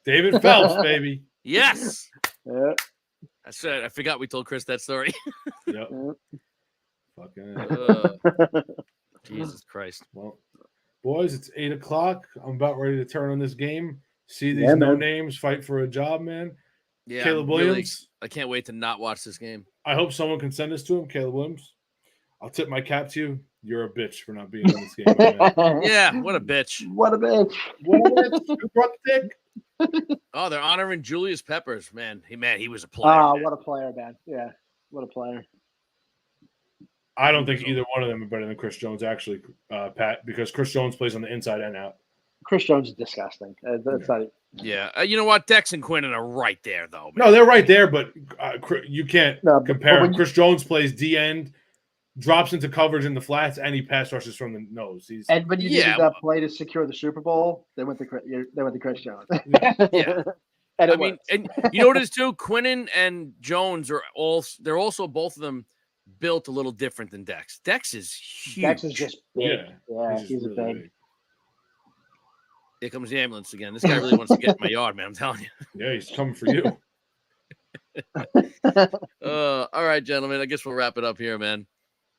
[SPEAKER 4] David Phelps, baby.
[SPEAKER 2] Yes.
[SPEAKER 3] Yeah.
[SPEAKER 2] I forgot we told Chris that story.
[SPEAKER 4] Yep. Fucking
[SPEAKER 2] Jesus Christ.
[SPEAKER 4] Well, boys, it's 8:00. I'm about ready to turn on this game. See these no-names fight for a job, man.
[SPEAKER 2] Yeah,
[SPEAKER 4] Caleb Williams.
[SPEAKER 2] I can't wait to not watch this game.
[SPEAKER 4] I hope someone can send this to him. Caleb Williams. I'll tip my cap to you. You're a bitch for not being in this game.
[SPEAKER 2] Yeah, what a bitch.
[SPEAKER 3] What a bitch.
[SPEAKER 4] Who brought the dick?
[SPEAKER 2] Oh, they're honoring Julius Peppers. Man, he was a player.
[SPEAKER 3] Oh, what a player, man. Yeah, what a player.
[SPEAKER 4] I don't think either one of them are better than Chris Jones, actually, Pat, because Chris Jones plays on the inside and out.
[SPEAKER 3] Chris Jones is disgusting. That's not.
[SPEAKER 2] Yeah, you know what? Dex and Quinnen are right there, though. Man.
[SPEAKER 4] No, they're right there, but you can't compare. Chris Jones plays D end, drops into coverage in the flats, and he pass rushes from the nose.
[SPEAKER 3] And when you needed that play to secure the Super Bowl, they went to Chris Jones.
[SPEAKER 2] Yeah. And you know what it is too? Quinnen and Jones they're also both of them built a little different than Dex. Dex is huge.
[SPEAKER 3] Dex is just big. Yeah, he's
[SPEAKER 4] really
[SPEAKER 3] big.
[SPEAKER 2] Here comes the ambulance again. This guy really wants to get in my yard, man. I'm telling you.
[SPEAKER 4] Yeah, he's coming for you.
[SPEAKER 2] All right, gentlemen. I guess we'll wrap it up here, man.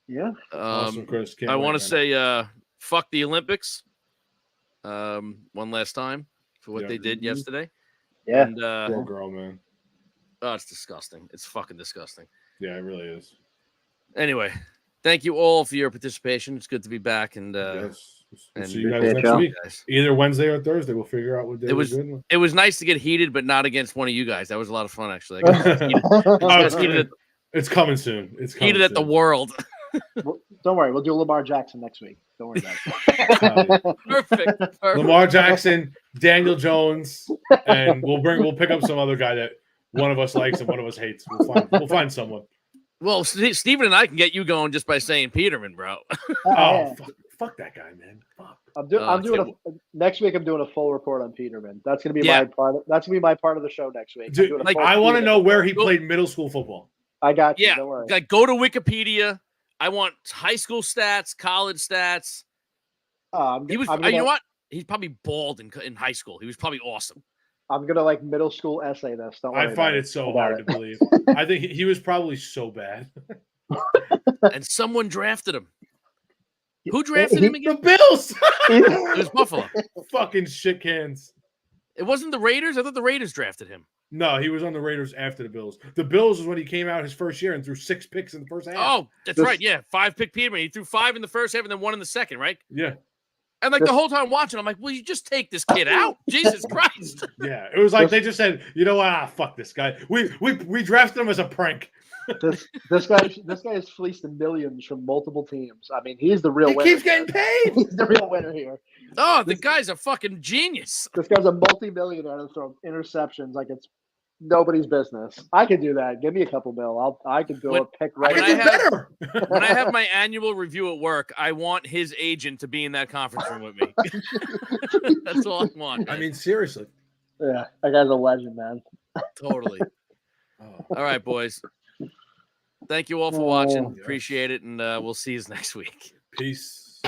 [SPEAKER 3] Yeah.
[SPEAKER 4] Awesome, Chris.
[SPEAKER 2] I want to say fuck the Olympics one last time for what they did yesterday.
[SPEAKER 3] Yeah.
[SPEAKER 2] And,
[SPEAKER 4] poor girl, man.
[SPEAKER 2] Oh, it's disgusting. It's fucking disgusting.
[SPEAKER 4] Yeah, it really is.
[SPEAKER 2] Anyway, thank you all for your participation. It's good to be back. And
[SPEAKER 4] Yes. We'll
[SPEAKER 2] and
[SPEAKER 4] see you guys next week. Either Wednesday or Thursday. We'll figure out what day
[SPEAKER 2] it was nice to get heated, but not against one of you guys. That was a lot of fun, actually.
[SPEAKER 4] It's coming soon. It's coming
[SPEAKER 2] heated at the world.
[SPEAKER 3] Don't worry, we'll do Lamar Jackson next week. Don't worry about it.
[SPEAKER 2] Perfect.
[SPEAKER 4] Lamar Jackson, Daniel Jones, and we'll pick up some other guy that one of us likes and one of us hates. We'll find someone.
[SPEAKER 2] Well, Steven and I can get you going just by saying Peterman, bro.
[SPEAKER 4] Fuck that guy, man. Fuck.
[SPEAKER 3] I'm doing next week. I'm doing a full report on Peterman. That's gonna be my part. That's gonna be my part of the show next week.
[SPEAKER 4] Dude, I want to know where he played middle school football.
[SPEAKER 3] I got you.
[SPEAKER 2] Yeah,
[SPEAKER 3] Don't worry.
[SPEAKER 2] like go to Wikipedia. I want high school stats, college stats. You know what? He's probably bald in high school. He was probably awesome.
[SPEAKER 3] I'm gonna middle school essay this. Don't worry.
[SPEAKER 4] I find it so hard to believe. I think he was probably so bad.
[SPEAKER 2] And someone drafted him. Who drafted him again?
[SPEAKER 4] The Bills.
[SPEAKER 2] It was Buffalo.
[SPEAKER 4] Fucking shit cans.
[SPEAKER 2] It wasn't the Raiders. I thought the Raiders drafted him.
[SPEAKER 4] No, he was on the Raiders after the Bills. The Bills is when he came out his first year and threw 6 picks in the first half.
[SPEAKER 2] Oh, that's right. Yeah, 5-pick Peterman. He threw 5 in the first half and then 1 in the second, right?
[SPEAKER 4] Yeah.
[SPEAKER 2] And the whole time watching, I'm like, will you just take this kid out? Jesus Christ.
[SPEAKER 4] Yeah, it was like they just said, you know what? Fuck this guy. We drafted him as a prank.
[SPEAKER 3] This guy has fleeced the millions from multiple teams. I mean, he's the real winner.
[SPEAKER 4] He keeps getting paid.
[SPEAKER 3] He's the real winner here.
[SPEAKER 2] Oh, the guy's a fucking genius.
[SPEAKER 3] This guy's a multi-millionaire to throw interceptions like it's nobody's business. I could do that. Give me a couple mil. I could do a pick right.
[SPEAKER 2] When I have my annual review at work, I want his agent to be in that conference room with me. That's all I want. Man.
[SPEAKER 4] I mean, seriously.
[SPEAKER 3] Yeah, that guy's a legend, man.
[SPEAKER 2] Totally. All right, boys. Thank you all for watching. Appreciate it, and we'll see you next week.
[SPEAKER 4] Peace.